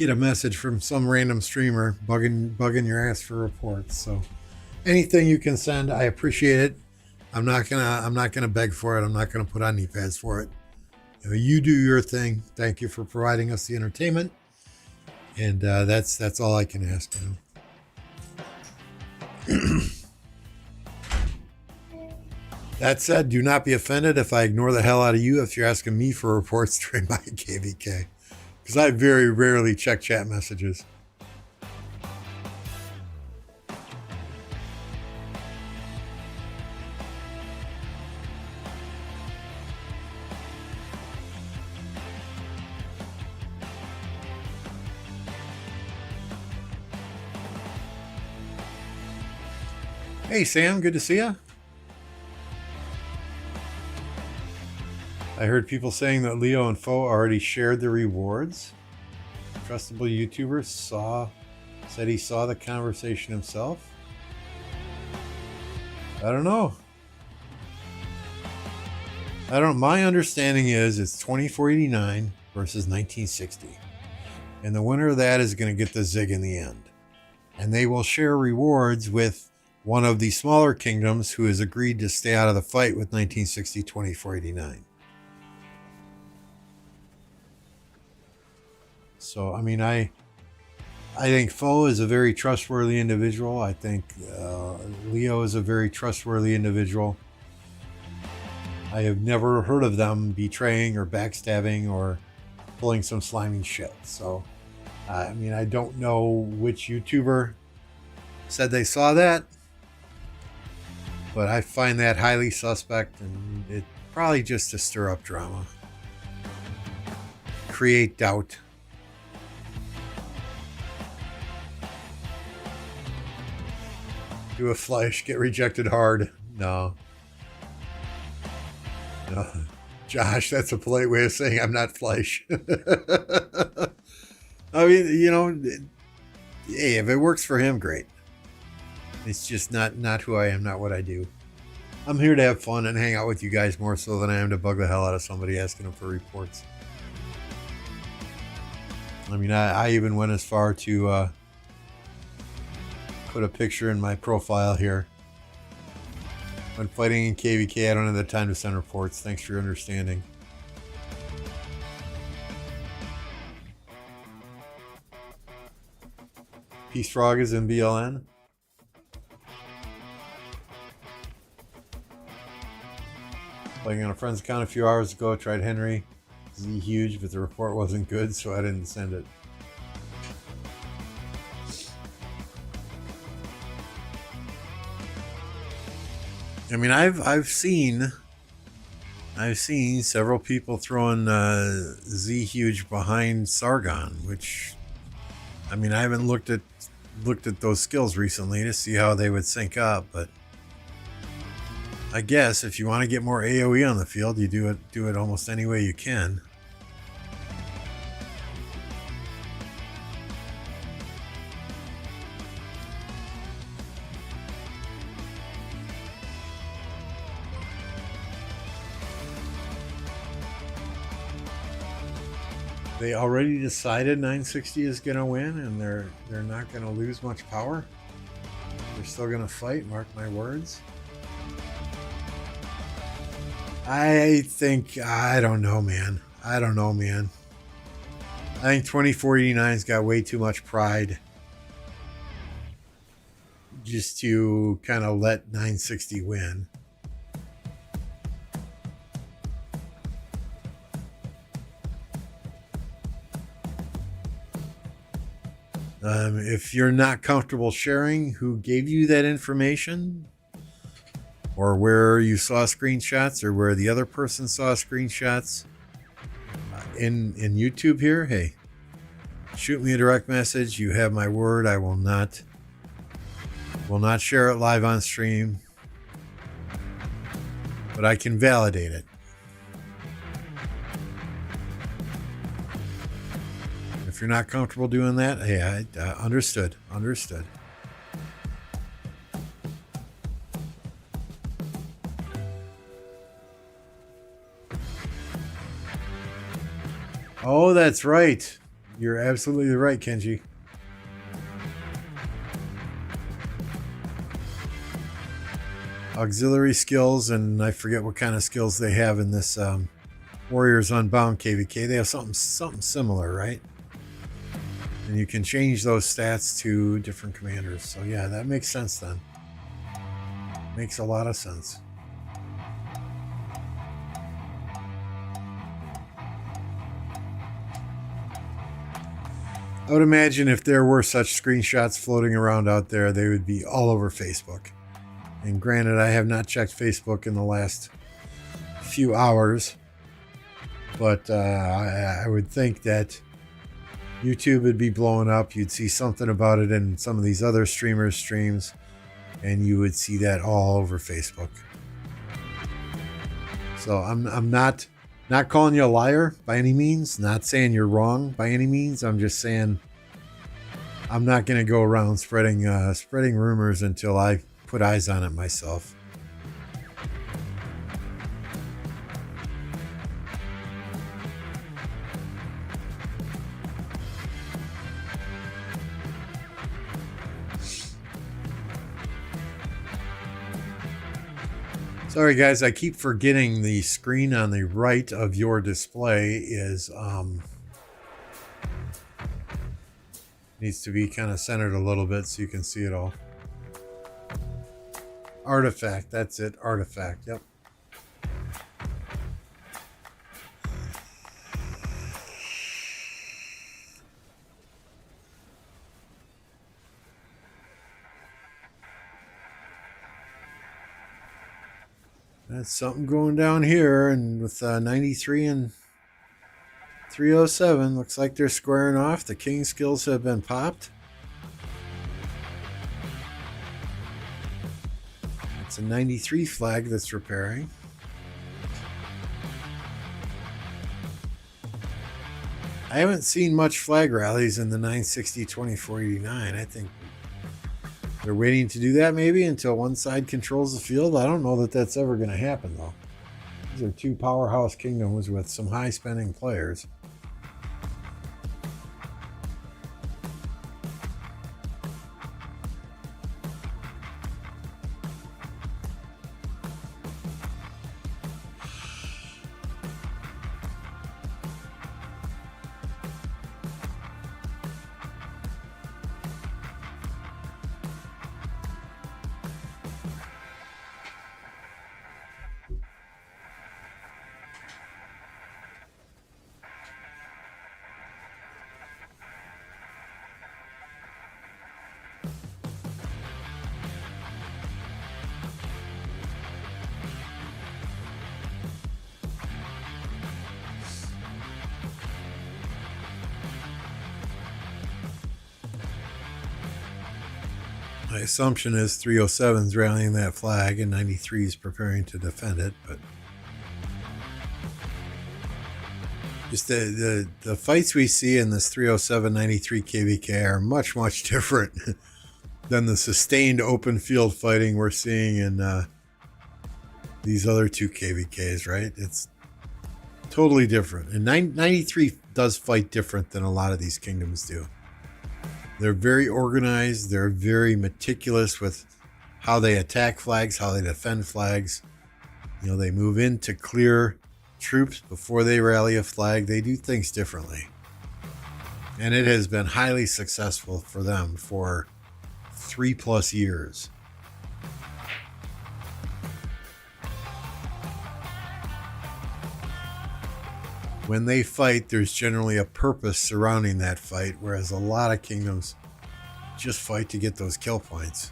a message from some random streamer bugging your ass for reports. So anything you can send, I appreciate it. I'm not gonna beg for it. I'm not gonna put on knee pads for it. You do your thing. Thank you for providing us the entertainment, and that's all I can ask. That said, do not be offended if I ignore the hell out of you if you're asking me for reports during my KvK, because I very rarely check chat messages. Hey Sam, good to see you. I heard people saying that Leo and Foe already shared the rewards. Trustable YouTuber said he saw the conversation himself. I don't know. My understanding is it's 2489 versus 1960. And the winner of that is going to get the Zig in the end. And they will share rewards with one of the smaller kingdoms who has agreed to stay out of the fight with 1960 2489. So, I mean, I think Foe is a very trustworthy individual. I think Leo is a very trustworthy individual. I have never heard of them betraying or backstabbing or pulling some slimy shit. So, I mean, I don't know which YouTuber said they saw that, but I find that highly suspect, and it probably just to stir up drama, create doubt. Do a flash, get rejected hard. No. No. Josh, that's a polite way of saying I'm not flesh. I mean, you know, hey, if it works for him, great. It's just not who I am, not what I do. I'm here to have fun and hang out with you guys more so than I am to bug the hell out of somebody asking them for reports. I mean, I even went as far to put a picture in my profile here. When fighting in KvK, I don't have the time to send reports. Thanks for your understanding. Peace Frog is in BLN. Playing on a friend's account a few hours ago, tried Henry. Z huge, but the report wasn't good, so I didn't send it. I mean, I've seen several people throwing Z huge behind Sargon, which, I mean, I haven't looked at those skills recently to see how they would sync up, but I guess if you want to get more AoE on the field, you do it almost any way you can. They already decided 960 is going to win, and they're not going to lose much power. They're still going to fight, mark my words. I don't know, man. I think 2489's got way too much pride just to kind of let 960 win. If you're not comfortable sharing who gave you that information, or where you saw screenshots, or where the other person saw screenshots in YouTube here, hey, shoot me a direct message. You have my word. I will not share it live on stream, but I can validate it. If you're not comfortable doing that, hey, I understood. Oh, that's right. You're absolutely right, Kenji. Auxiliary skills, and I forget what kind of skills they have in this Warriors Unbound KvK. They have something similar, right? And you can change those stats to different commanders. So yeah, that makes sense then. Makes a lot of sense. I would imagine if there were such screenshots floating around out there, they would be all over Facebook. And granted, I have not checked Facebook in the last few hours, but I would think that YouTube would be blowing up. You'd see something about it in some of these other streamers' streams, and you would see that all over Facebook. So I'm not calling you a liar by any means, not saying you're wrong by any means. I'm just saying I'm not going to go around spreading rumors until I put eyes on it myself. Sorry guys, I keep forgetting the screen on the right of your display is needs to be kind of centered a little bit so you can see it all. Artifact, that's it, artifact, yep. That's something going down here, and with 93 and 307, looks like they're squaring off. The king skills have been popped. It's a 93 flag that's repairing. I haven't seen much flag rallies in the 960-2489. I think they're waiting to do that maybe until one side controls the field. I don't know that that's ever going to happen, though. These are two powerhouse kingdoms with some high-spending players. My assumption is 307's rallying that flag and 93 is preparing to defend it, but just the fights we see in this 307-93 KvK are much, much different than the sustained open field fighting we're seeing in these other two KvKs, right? It's totally different. And 93 does fight different than a lot of these kingdoms do. They're very organized. They're very meticulous with how they attack flags, how they defend flags. You know, they move in to clear troops before they rally a flag. They do things differently. And it has been highly successful for them for 3+ years. When they fight, there's generally a purpose surrounding that fight, whereas a lot of kingdoms just fight to get those kill points.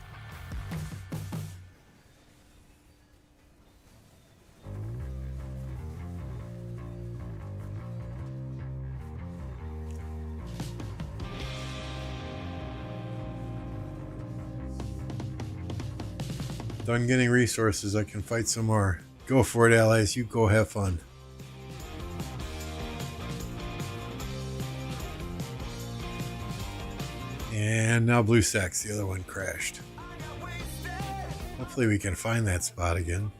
Done getting resources, I can fight some more. Go for it, allies. You go have fun. And now blue sacks, the other one crashed. Hopefully we can find that spot again.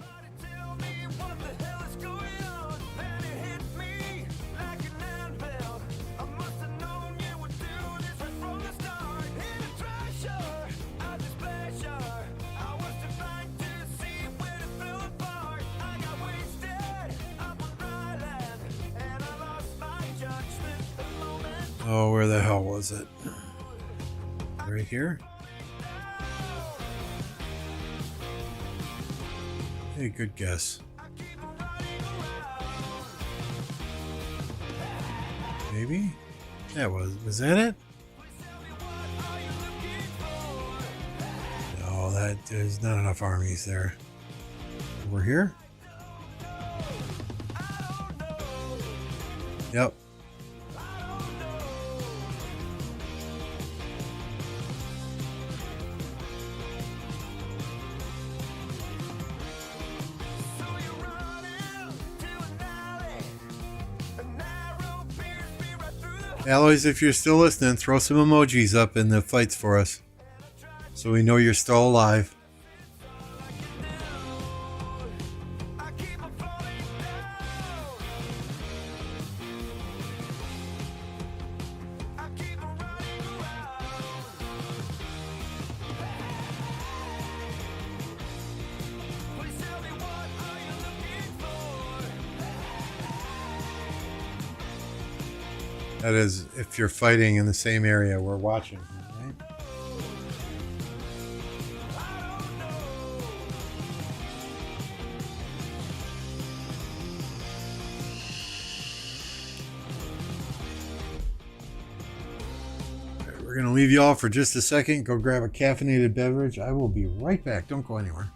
Oh, where the hell was it? Right here? Hey, good guess. Maybe? That was that it? No, there's not enough armies there. Over here? Yep. Alloys, if you're still listening, throw some emojis up in the fights for us so we know you're still alive. That is, if you're fighting in the same area we're watching, right? All right, we're going to leave you all for just a second. Go grab a caffeinated beverage. I will be right back. Don't go anywhere.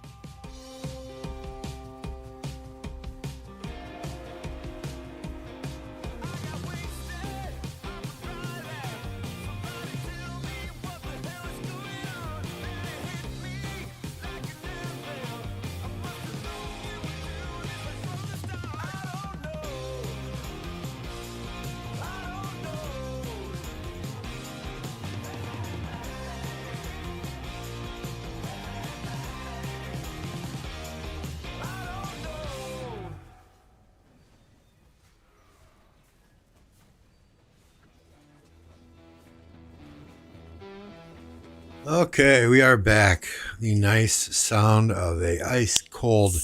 Okay, we are back. The nice sound of a ice cold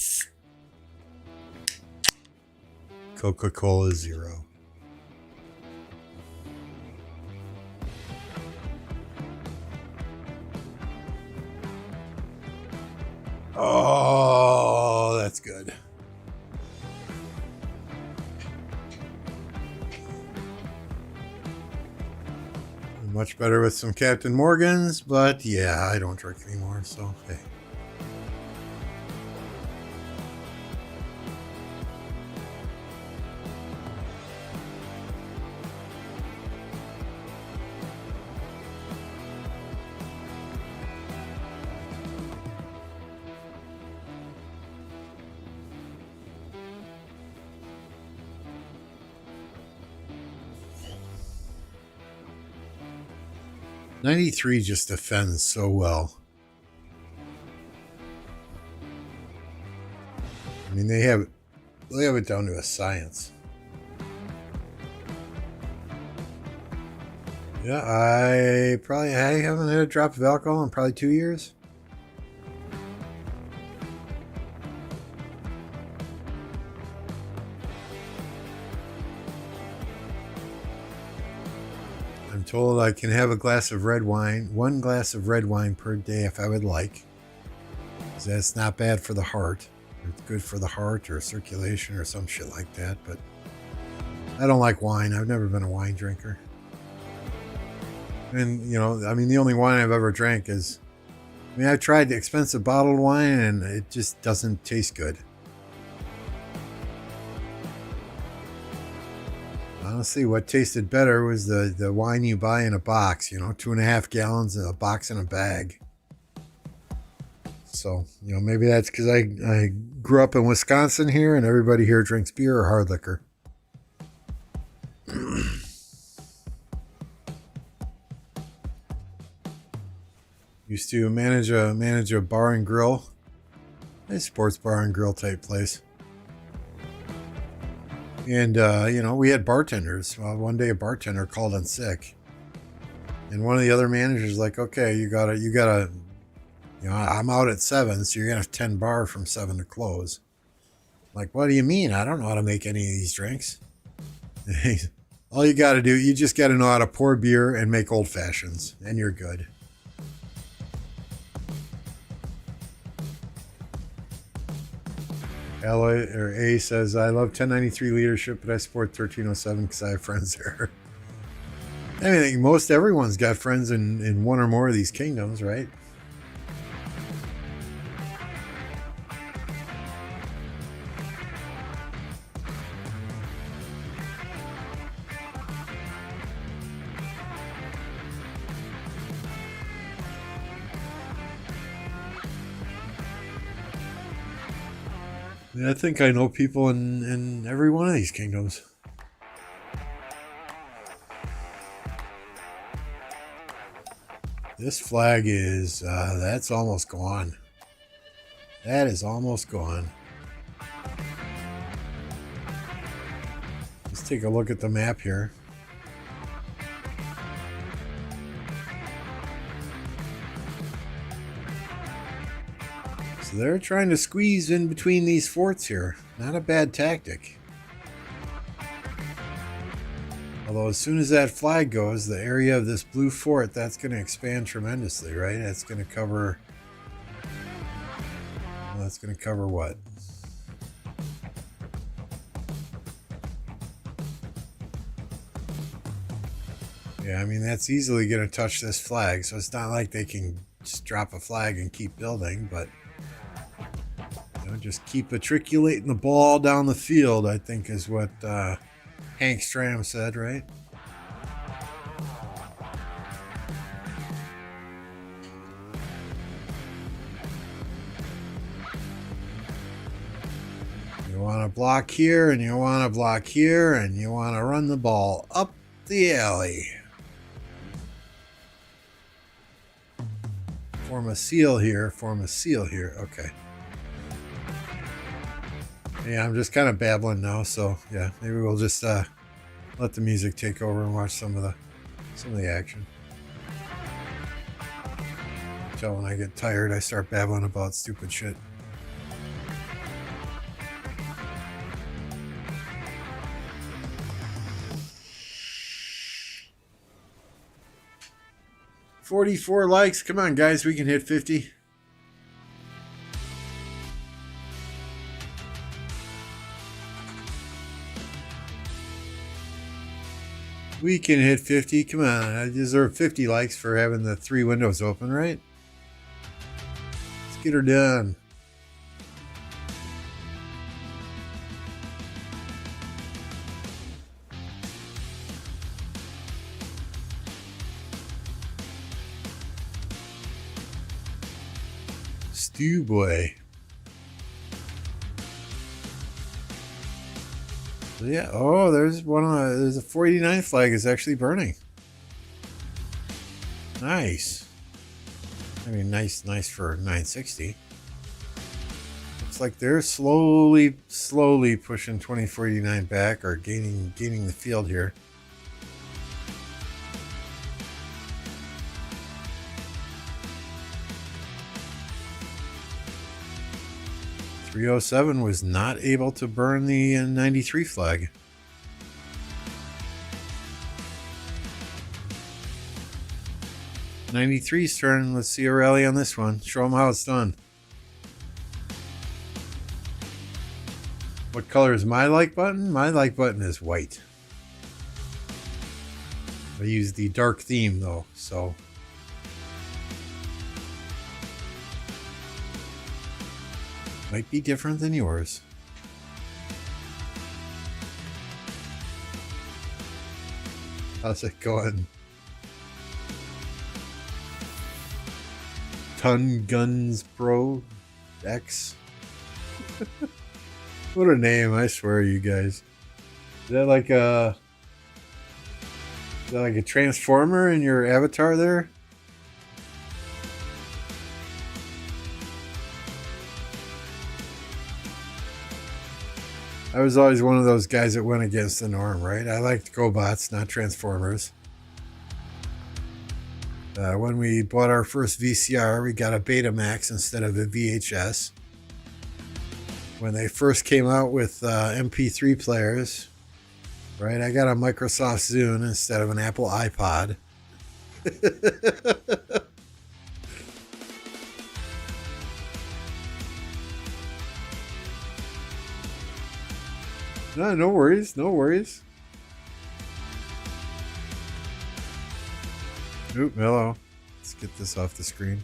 Coca-Cola Zero. Oh, that's good. Much better with some Captain Morgan's, but yeah, I don't drink anymore, so hey. '93 just defends so well. I mean, they have it down to a science. Yeah, I haven't had a drop of alcohol in probably 2 years. I'm told I can have a glass of red wine, 1 glass of red wine per day if I would like. That's not bad for the heart. It's good for the heart or circulation or some shit like that, but I don't like wine. I've never been a wine drinker. And, I mean, the only wine I've ever drank is, I've tried expensive bottled wine and it just doesn't taste good. Honestly, what tasted better was the wine you buy in a box, 2.5 gallons in a box in a bag. So, maybe that's because I grew up in Wisconsin here and everybody here drinks beer or hard liquor. Used to manage a bar and grill, a sports bar and grill type place. And, we had bartenders. Well, one day a bartender called in sick. And one of the other managers like, okay, you gotta, I'm out at 7, so you're going to have 10 bar from 7 to close. I'm like, what do you mean? I don't know how to make any of these drinks. All you got to do, you just got to know how to pour beer and make old fashions, and you're good. Alloy or A says, I love 1093 leadership, but I support 1307 because I have friends there. I mean, most everyone's got friends in one or more of these kingdoms, right? I think I know people in every one of these kingdoms. This flag is, that's almost gone. That is almost gone. Let's take a look at the map here. So they're trying to squeeze in between these forts here. Not a bad tactic. Although as soon as that flag goes, the area of this blue fort, that's going to expand tremendously, right? That's going to cover... Well, that's going to cover what? Yeah, I mean, that's easily going to touch this flag, so it's not like they can just drop a flag and keep building, but... just keep matriculating the ball down the field, I think is what Hank Stram said, right? You want to block here, and you want to block here, and you want to run the ball up the alley. Form a seal here, okay. Yeah, I'm just kind of babbling now, so yeah, maybe we'll just let the music take over and watch some of the action. Until when I get tired, I start babbling about stupid shit. $44 likes. Come on, guys. We can hit 50. We can hit 50. Come on. I deserve 50 likes for having the 3 windows open, right? Let's get her done. Stew boy. So yeah. Oh, there's one. There's a 489 flag is actually burning. Nice. I mean, nice for 960. Looks like they're slowly pushing 2049 back or gaining the field here. .307 was not able to burn the 93 flag. .93's turn. Let's see a rally on this one. Show them how it's done. What color is my like button? My like button is white. I use the dark theme though, so might be different than yours. How's it going? Ton Guns Pro X. What a name, I swear, you guys. Is that like a transformer in your avatar there? I was always one of those guys that went against the norm, right? I liked GoBots, not Transformers. When we bought our first VCR, we got a Betamax instead of a VHS. When they first came out with MP3 players, right? I got a Microsoft Zune instead of an Apple iPod. No worries, no worries. Oop, hello. Let's get this off the screen.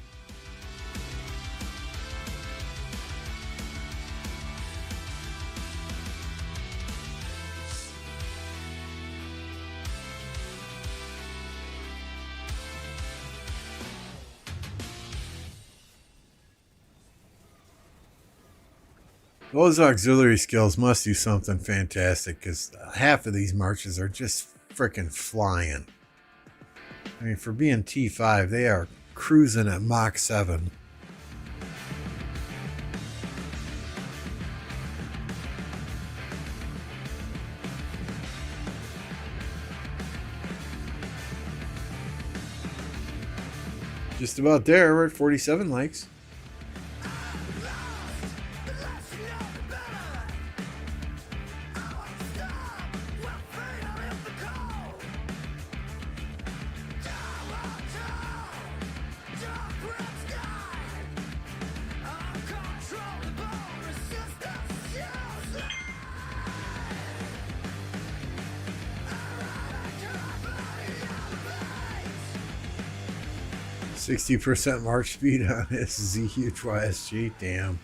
Those auxiliary skills must do something fantastic because half of these marches are just freaking flying. I mean, for being T5, they are cruising at Mach 7. Just about there. We're at 47 likes. %, march speed on this ZHYSG. Damn.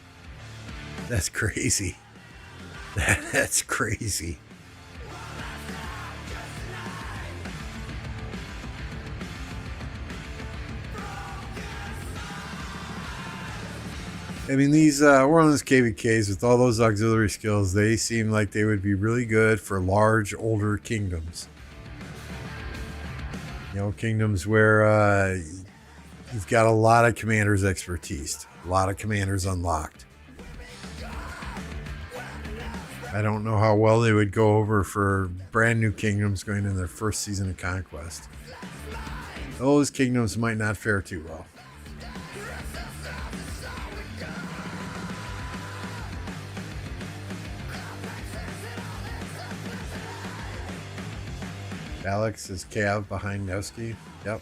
That's crazy. That's crazy. I mean, these Orleans KvKs with all those auxiliary skills, they seem like they would be really good for large, older kingdoms. You know, kingdoms where you've got a lot of commanders' expertise, a lot of commanders unlocked. I don't know how well they would go over for brand new kingdoms going in their first season of Conquest. Those kingdoms might not fare too well. Alex is Cav behind Nevsky. Yep.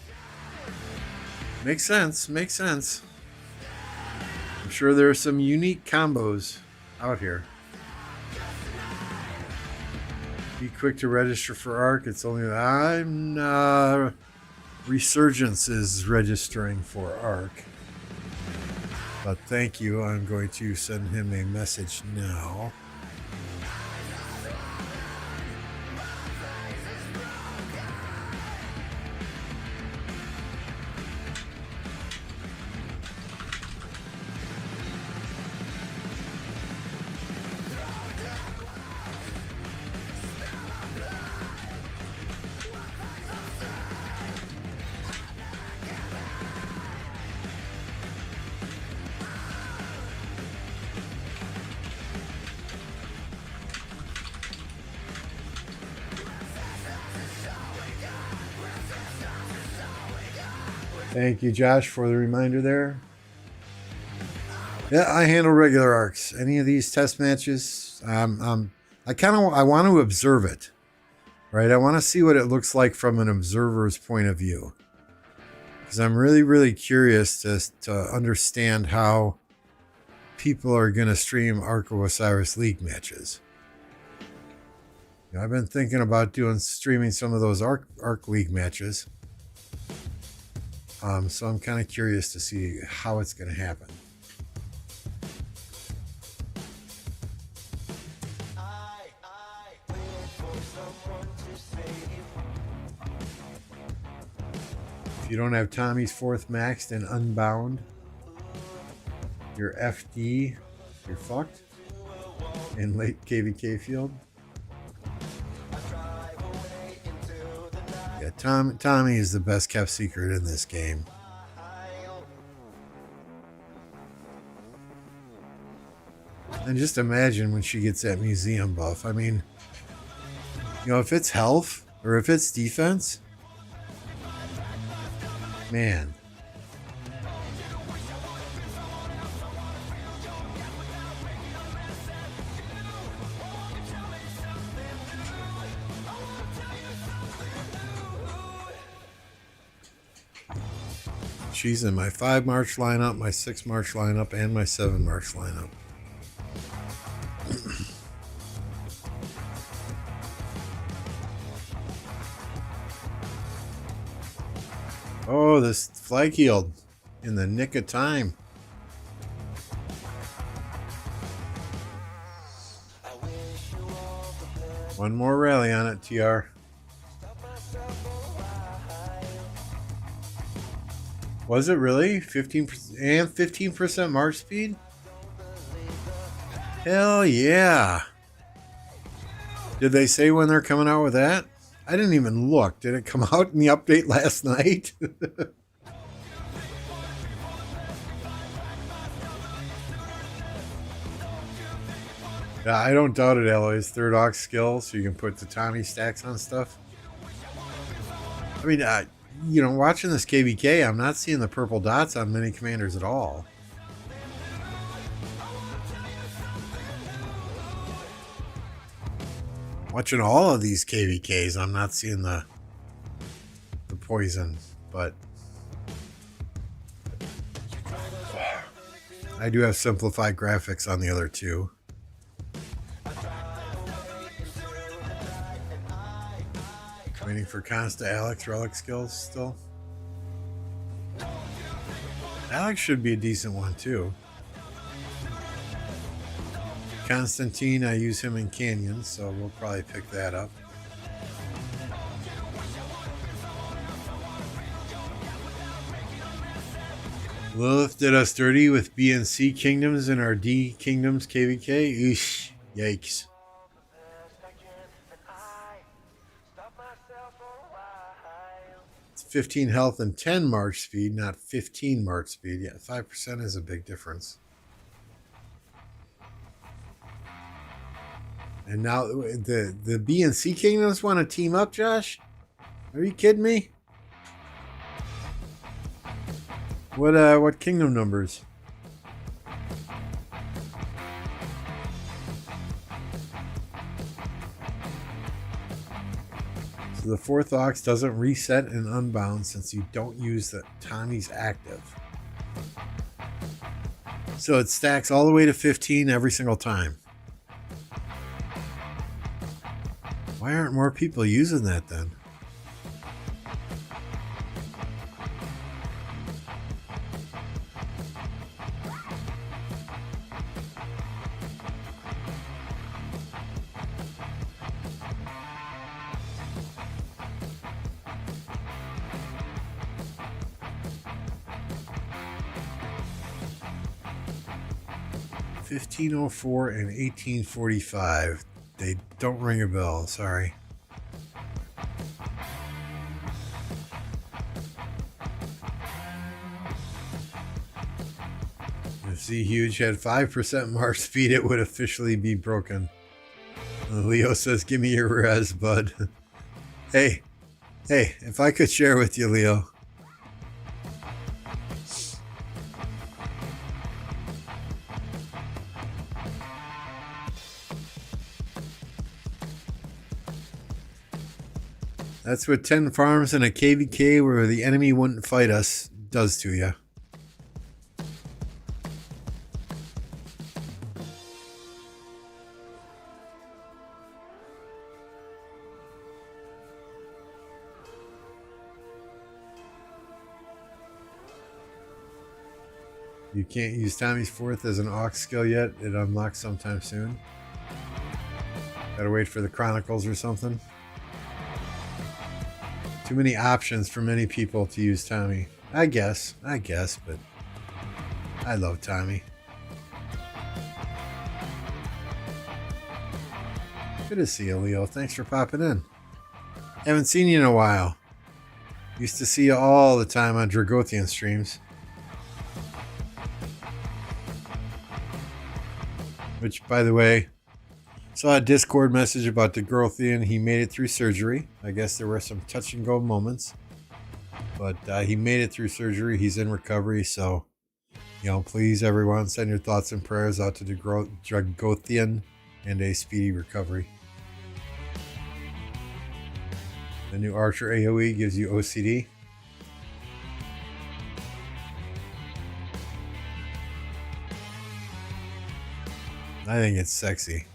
Makes sense. Makes sense. I'm sure there are some unique combos out here. Be quick to register for ARC. It's only Resurgence is registering for ARC. But thank you. I'm going to send him a message now. Thank you, Josh, for the reminder there. Yeah, I handle regular arcs. Any of these test matches, I want to observe it, right? I want to see what it looks like from an observer's point of view, because I'm really, really curious to understand how people are going to stream Arc of Osiris League matches. You know, I've been thinking about streaming some of those Arc League matches. So I'm kind of curious to see how it's going to happen. If you don't have Tommy's 4th maxed and Unbound, you're FD, you're fucked in late KvK field. Yeah, Tommy is the best kept secret in this game. And just imagine when she gets that museum buff. I mean, you know, if it's health or if it's defense, man. She's in my 5 March lineup, my 6 March lineup, and my 7 March lineup. Oh, this flag healed in the nick of time. One more rally on it, TR. Was it really? 15% and 15% March speed? Hell yeah. Did they say when they're coming out with that? I didn't even look. Did it come out in the update last night? Yeah, I don't doubt it, Eloise. 3rd Ox skill, so you can put the Tommy stacks on stuff. I mean, you know, watching this KvK, I'm not seeing the purple dots on many commanders at all. Watching all of these KvKs, I'm not seeing the poison, but I do have simplified graphics on the other two. Waiting for Consta Alex relic skills still. Alex should be a decent one too. Constantine, I use him in Canyon, so we'll probably pick that up. Lilith did us dirty with B and C kingdoms in our D kingdoms KvK. Eesh, yikes. It's 15 health and 10 March speed, not 15 March speed. Yeah, 5% is a big difference. And now the B and C kingdoms want to team up, Josh? Are you kidding me? What kingdom numbers? So So the fourth aux doesn't reset and unbound since you don't use the Tommy's active. So it stacks all the way to 15 every single time. Why aren't more people using that then? $15.04 and $18.45. They don't ring a bell, sorry. If Z Huge had 5% more speed, it would officially be broken. Leo says, give me your res, bud. Hey, if I could share with you, Leo. That's what 10 farms and a KvK where the enemy wouldn't fight us does to you. You can't use Tommy's fourth as an aux skill yet. It unlocks sometime soon. Gotta wait for the Chronicles or something. Too many options for many people to use Tommy. I guess, but I love Tommy. Good to see you, Leo. Thanks for popping in. Haven't seen you in a while. Used to see you all the time on Dragothian streams. Which, by the way, saw a Discord message about Dragothian. He made it through surgery. I guess there were some touch and go moments. But he made it through surgery. He's in recovery. So, please, everyone, send your thoughts and prayers out to Dragothian and a speedy recovery. The new Archer AoE gives you OCD. I think it's sexy.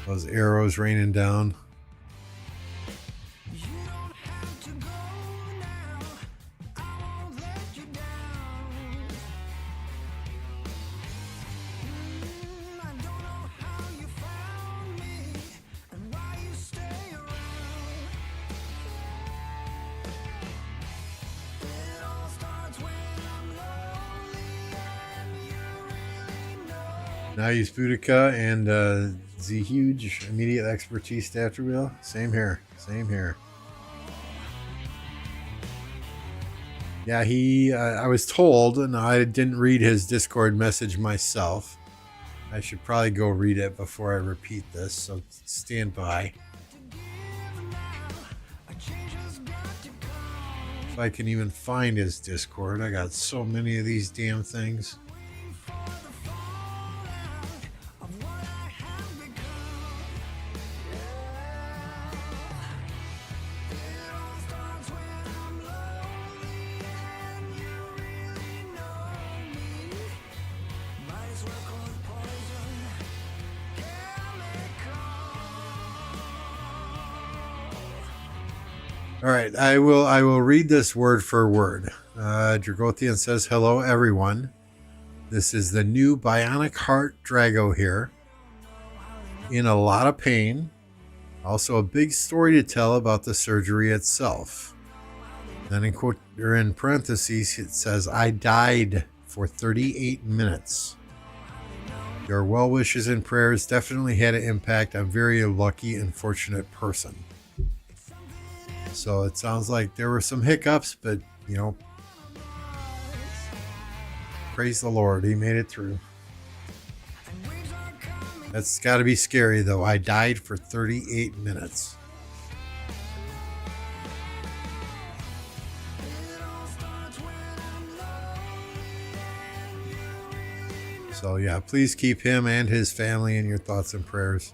Those arrows raining down. Now use Boudica and Z Huge immediate expertise stature wheel. Same here. Yeah, I was told, and I didn't read his Discord message myself. I should probably go read it before I repeat this, so stand by. If I can even find his Discord. I got so many of these damn things. All right, I will read this word for word. Dragothian says, hello, everyone. This is the new Bionic Heart Drago here. In a lot of pain. Also a big story to tell about the surgery itself. Then in parentheses, it says, I died for 38 minutes. Your well wishes and prayers definitely had an impact. I'm very lucky and fortunate person. So it sounds like there were some hiccups, but, praise the Lord, he made it through. That's got to be scary, though. I died for 38 minutes. So, yeah, please keep him and his family in your thoughts and prayers.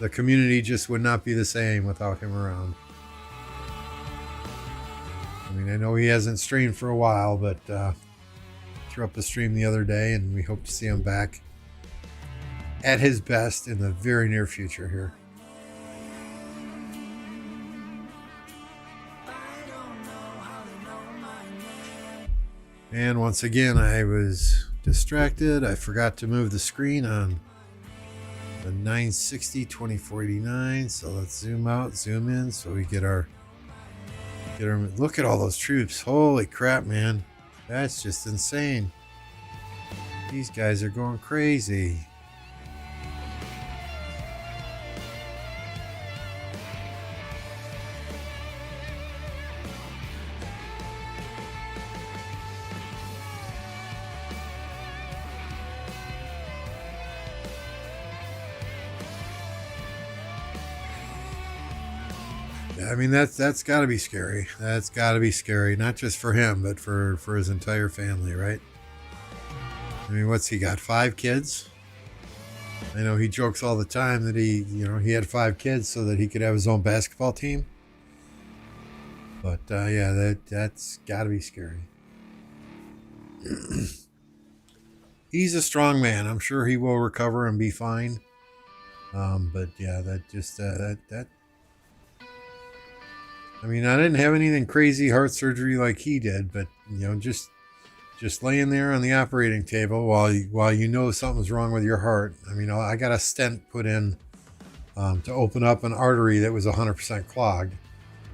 the community just would not be the same without him around. I mean, I know he hasn't streamed for a while, but threw up a stream the other day, and we hope to see him back at his best in the very near future here. And once again, I was distracted. I forgot to move the screen on the 960 2489. So let's zoom out, zoom in, so we get our look at all those troops. Holy crap, man. That's just insane. These guys are going crazy. I mean, that's got to be scary. That's got to be scary, not just for him, but for his entire family, right? I mean, what's he got? 5 kids? I know he jokes all the time that he had 5 kids so that he could have his own basketball team. But yeah, that's got to be scary. He's a strong man. I'm sure he will recover and be fine. But yeah, that. I mean, I didn't have anything crazy heart surgery like he did, but just laying there on the operating table while you know something's wrong with your heart. I mean, I got a stent put in to open up an artery that was 100% clogged.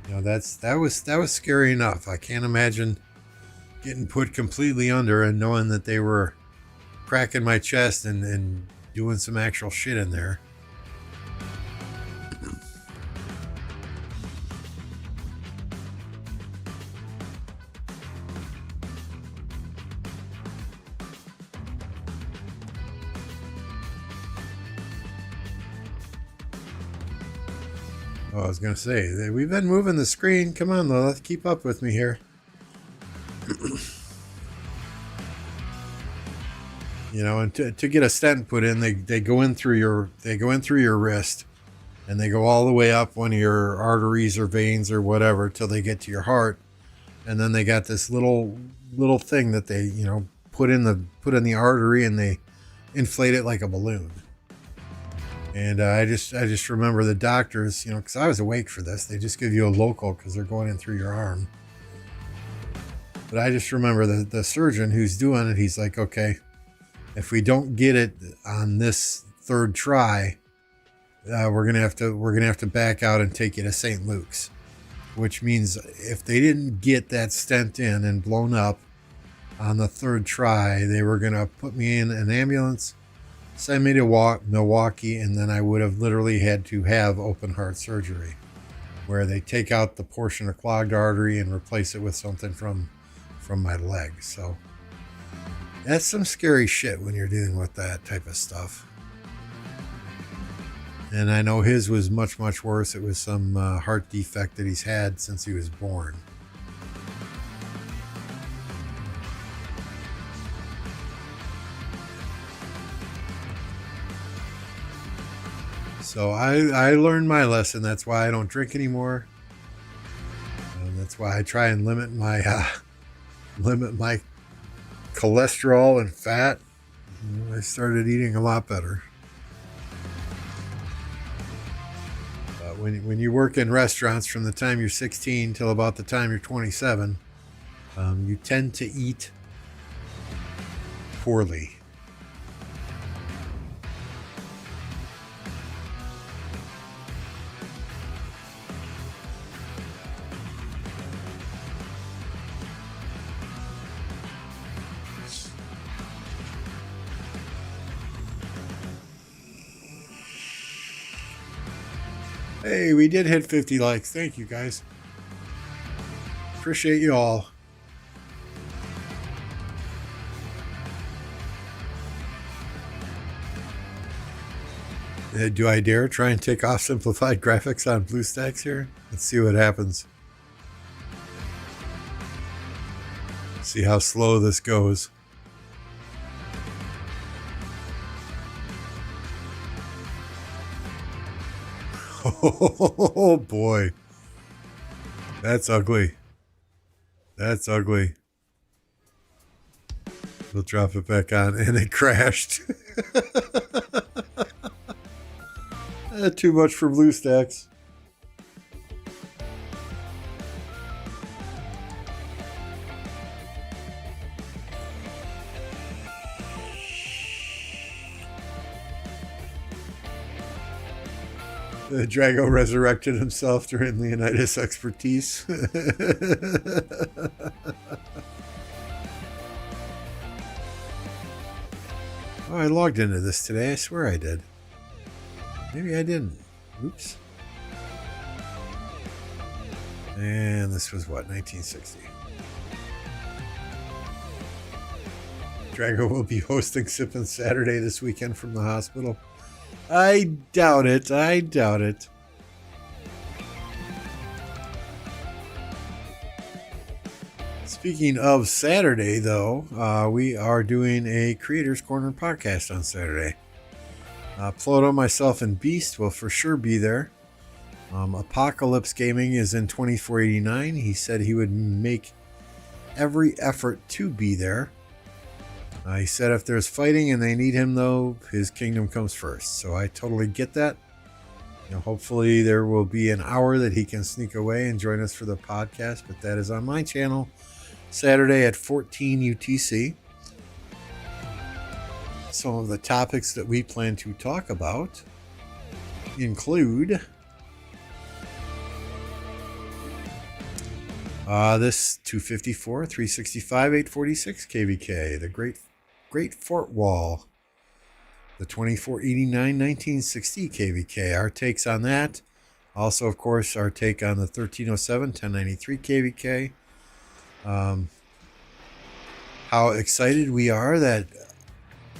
That was scary enough. I can't imagine getting put completely under and knowing that they were cracking my chest and doing some actual shit in there. Oh, I was going to say, we've been moving the screen. Come on, though. Let's keep up with me here. And to get a stent put in, they go in through your wrist, and they go all the way up one of your arteries or veins or whatever till they get to your heart, and then they got this little thing that they put in the artery, and they inflate it like a balloon. And I just remember the doctors, because I was awake for this. They just give you a local because they're going in through your arm. But I just remember the surgeon who's doing it. He's like, okay, if we don't get it on this 3rd try, we're gonna have to back out and take you to St. Luke's, which means if they didn't get that stent in and blown up on the 3rd try, they were gonna put me in an ambulance, send me to Milwaukee, and then I would have literally had to have open heart surgery, where they take out the portion of clogged artery and replace it with something from my leg. So that's some scary shit when you're dealing with that type of stuff. And I know his was much, much worse. It was some heart defect that he's had since he was born. So I learned my lesson. That's why I don't drink anymore. That's why I try and limit my cholesterol and fat. I started eating a lot better. When you work in restaurants from the time you're 16 till about the time you're 27, you tend to eat poorly. Hey, we did hit 50 likes. Thank you, guys. Appreciate you all. Do I dare try and take off simplified graphics on BlueStacks here? Let's see what happens. See how slow this goes. Oh boy. That's ugly. That's ugly. We'll drop it back on, and it crashed. Too much for BlueStacks. Drago resurrected himself during Leonidas' expertise. Oh, I logged into this today. I swear I did. Maybe I didn't. Oops. And this was what, 1960. Drago will be hosting Sippin' Saturday this weekend from the hospital. I doubt it. I doubt it. Speaking of Saturday, though, we are doing a Creators Corner podcast on Saturday. Ploto, myself, and Beast will for sure be there. Apocalypse Gaming is in 2489. He said he would make every effort to be there. He said if there's fighting and they need him, though, his kingdom comes first. So I totally get that. Hopefully there will be an hour that he can sneak away and join us for the podcast. But that is on my channel, Saturday at 14 UTC. Some of the topics that we plan to talk about include this 254, 365, 846 KvK, the Great Fort Wall, the 2489, 1960 KvK, our takes on that. Also, of course, our take on the 1307, 1093 KvK. How excited we are that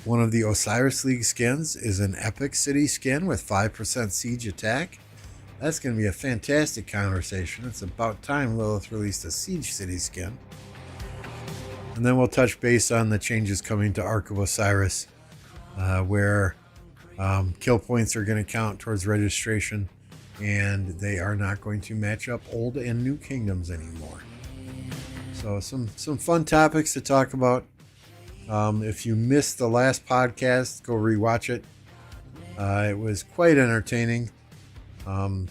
one of the Osiris League skins is an Epic City skin with 5% siege attack. That's going to be a fantastic conversation. It's about time Lilith released a Siege City skin. And then we'll touch base on the changes coming to Ark of Osiris, where kill points are going to count towards registration, and they are not going to match up old and new kingdoms anymore. So some fun topics to talk about. If you missed the last podcast, go rewatch it. It was quite entertaining. I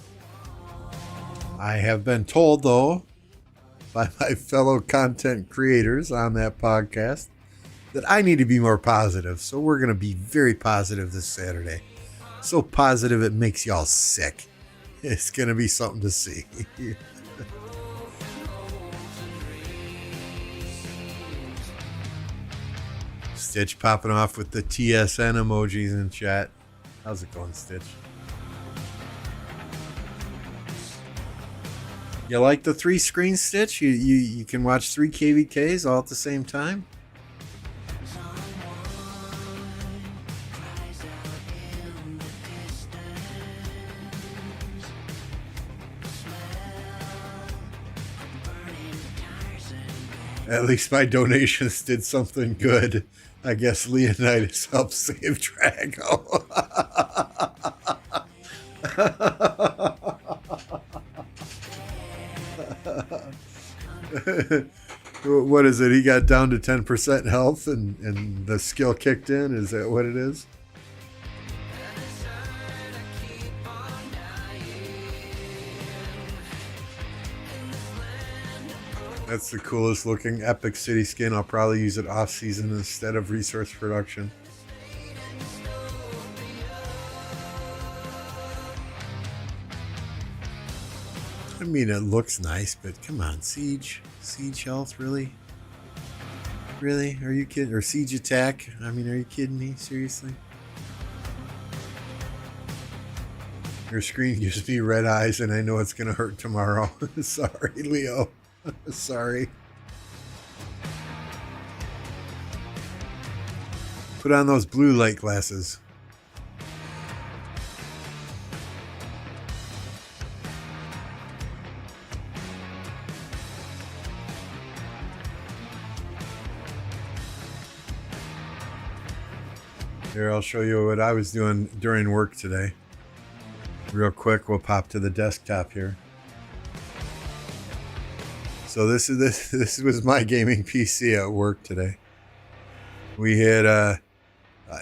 have been told, though, by my fellow content creators on that podcast that I need to be more positive. So we're going to be very positive this Saturday. So positive it makes y'all sick. It's going to be something to see. Stitch popping off with the TSN emojis in chat. How's it going, Stitch? You like the 3-screen, Stitch? You can watch 3 KvKs all at the same time? At least my donations did something good. I guess Leonidas helped save Drago. What is it? He got down to 10% health and the skill kicked in? Is that what it is? That's the coolest looking Epic City skin. I'll probably use it off season instead of resource production. I mean, it looks nice, but come on, Siege health, really? Really? Are you kidding? Or Siege attack? I mean, are you kidding me? Seriously? Your screen gives me red eyes, and I know it's going to hurt tomorrow. Sorry, Leo. Sorry. Put on those blue light glasses. Here, I'll show you what I was doing during work today. Real quick, we'll pop to the desktop here. So this was my gaming PC at work today. We had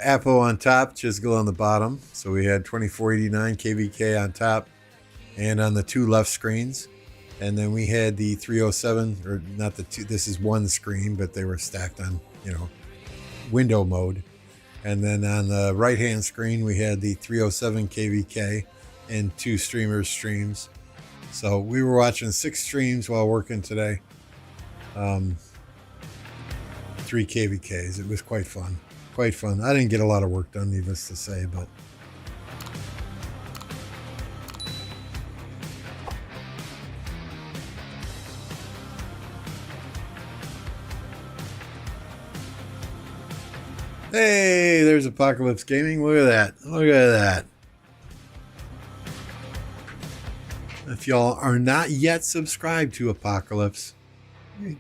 Apple on top, Chisel on the bottom. So we had 2489 KvK on top and on the two left screens. And then we had the 307, or not the two, this is one screen, but they were stacked on, window mode. And then on the right-hand screen, we had the 307 KvK and two streams. So we were watching 6 streams while working today. 3 KvKs. It was quite fun. Quite fun. I didn't get a lot of work done, needless to say, but hey, there's Apocalypse Gaming. Look at that. Look at that. If y'all are not yet subscribed to Apocalypse,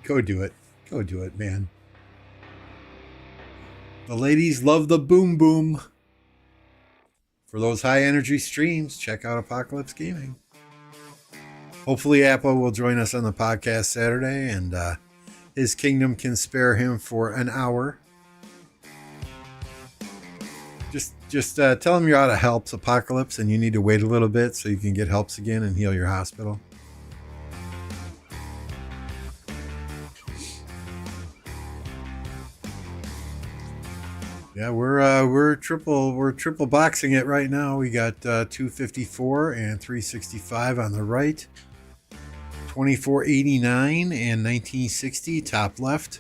go do it. Go do it, man. The ladies love the boom boom. For those high energy streams, check out Apocalypse Gaming. Hopefully Apple will join us on the podcast Saturday, and his kingdom can spare him for an hour. Just tell him you're out of helps, Apocalypse, and you need to wait a little bit so you can get helps again and heal your hospital. Yeah, we're triple boxing it right now. We got 254 and 365 on the right, 2489 and 1960 top left,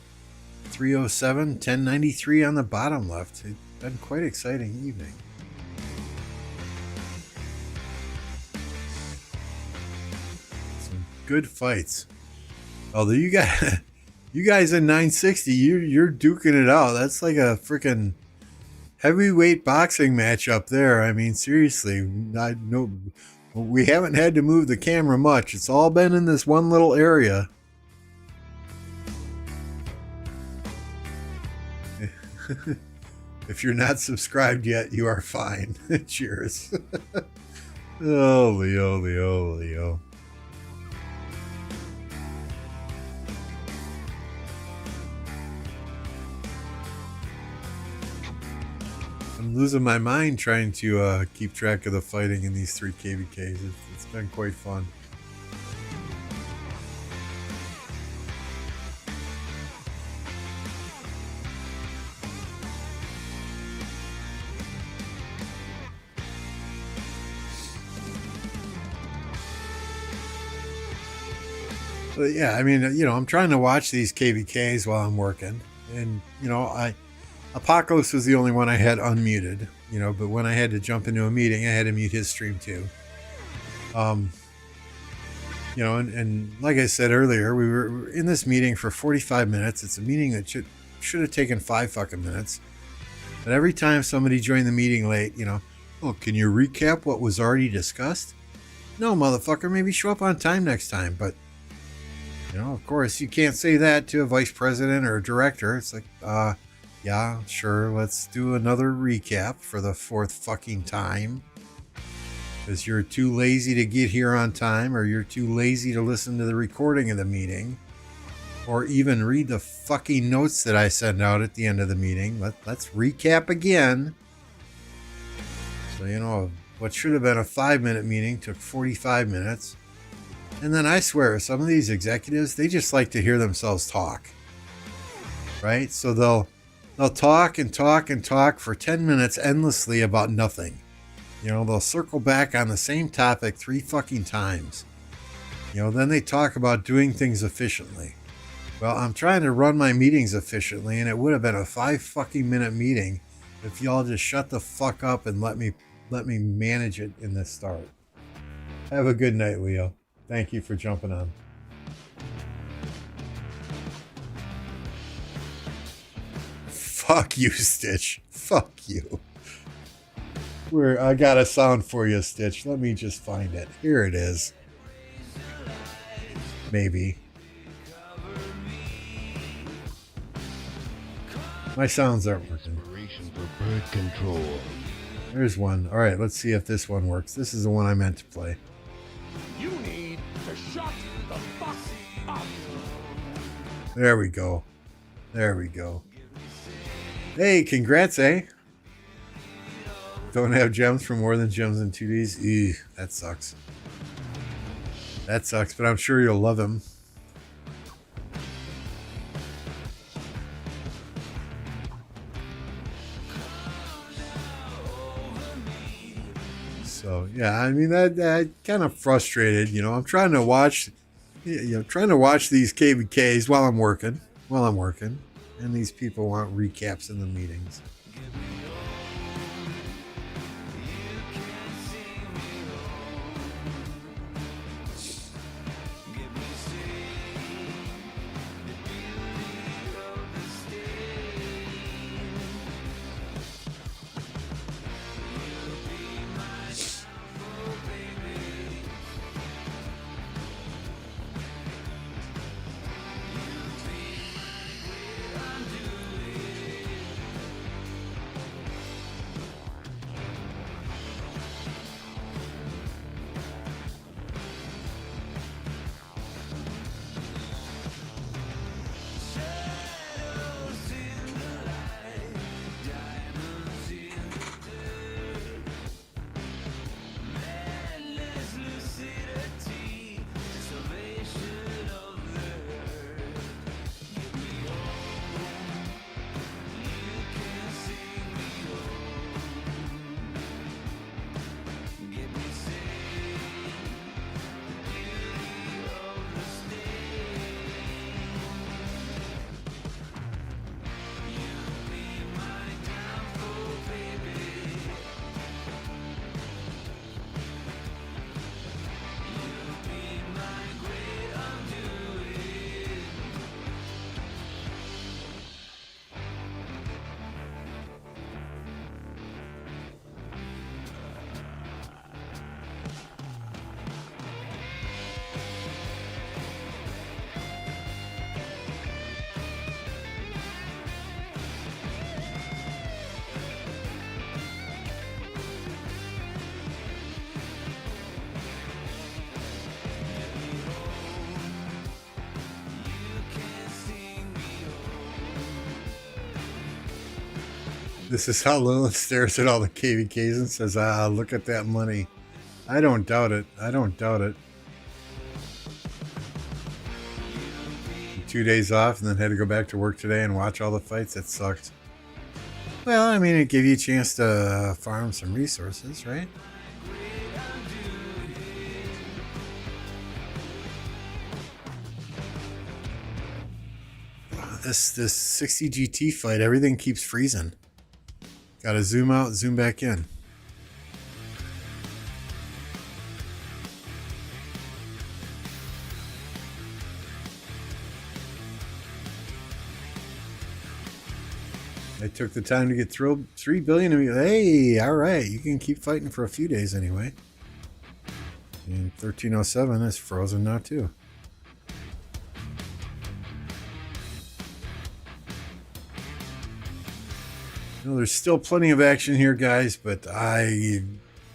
307, 1093 on the bottom left. It's been quite exciting evening. Some good fights. Although you guys in 960, you're duking it out. That's like a freaking heavyweight boxing match up there. I mean, seriously, we haven't had to move the camera much. It's all been in this one little area. If you're not subscribed yet, you are fine. Cheers. Oh, Leo. I'm losing my mind trying to keep track of the fighting in these 3 KvKs. It's been quite fun. But yeah, I mean, I'm trying to watch these KvKs while I'm working, and Apocalypse was the only one I had unmuted, but when I had to jump into a meeting, I had to mute his stream too. And like I said earlier, we were in this meeting for 45 minutes. It's a meeting that should have taken 5 fucking minutes. But every time somebody joined the meeting late, oh, can you recap what was already discussed? No, motherfucker, maybe show up on time next time. But, of course, you can't say that to a vice president or a director. It's like, yeah, sure, let's do another recap for the 4th fucking time. Because you're too lazy to get here on time, or you're too lazy to listen to the recording of the meeting, or even read the fucking notes that I send out at the end of the meeting. Let's recap again. So, what should have been a 5-minute meeting took 45 minutes. And then I swear, some of these executives, they just like to hear themselves talk. Right? So they'll talk and talk and talk for 10 minutes endlessly about nothing. They'll circle back on the same topic 3 fucking times. Then they talk about doing things efficiently. Well, I'm trying to run my meetings efficiently, and it would have been a 5 fucking minute meeting if y'all just shut the fuck up and let me manage it in the start. Have a good night, Leo. Thank you for jumping on. Fuck you, Stitch. Fuck you. I got a sound for you, Stitch. Let me just find it. Here it is. Maybe. My sounds aren't working. Preparation for bird control. There's one. All right, let's see if this one works. This is the one I meant to play. You need to shut the fuck up. There we go. There we go. Hey, congrats, eh? Don't have gems for more than gems in 2 days. Ew, that sucks. That sucks, but I'm sure you'll love him. So yeah, I mean that kind of frustrated. You know, I'm trying to watch, trying to watch these KvKs while I'm working, and these people want recaps in the meetings. This is how Lilith stares at all the KvKs and says, "Ah, look at that money." I don't doubt it. I don't doubt it. 2 days off and then had to go back to work today and watch all the fights. That sucked. Well, I mean, it gave you a chance to farm some resources, right? This 60 GT fight, everything keeps freezing. Gotta zoom out, zoom back in. I took the time to get thrilled. 3 billion of you. Hey, all right, you can keep fighting for a few days anyway. And 1307 is frozen now too. No, there's still plenty of action here, guys, but I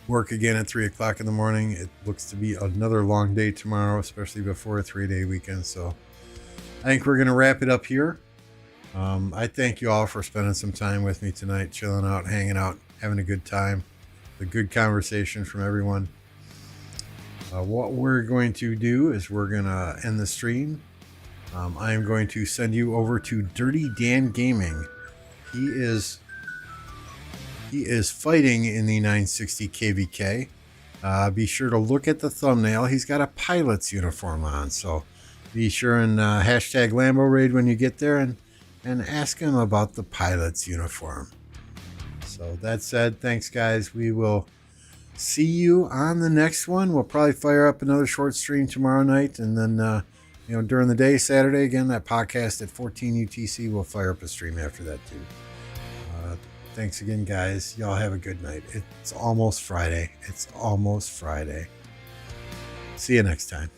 work again at 3 o'clock in the morning. It looks to be another long day tomorrow, especially before a 3-day weekend. So I think we're going to wrap it up here. I thank you all for spending some time with me tonight, chilling out, hanging out, having a good time, a good conversation from everyone. What we're going to do is we're going to end the stream. I am going to send you over to Dirty Dan Gaming. He is fighting in the 960 KvK. Be sure to look at the thumbnail. He's got a pilot's uniform on, so be sure and hashtag Lambo Raid when you get there and ask him about the pilot's uniform. So that said, thanks guys. We will see you on the next one. We'll probably fire up another short stream tomorrow night, and then during the day, Saturday, again, that podcast at 14 UTC, we'll fire up a stream after that too. Thanks again, guys. Y'all have a good night. It's almost Friday. See you next time.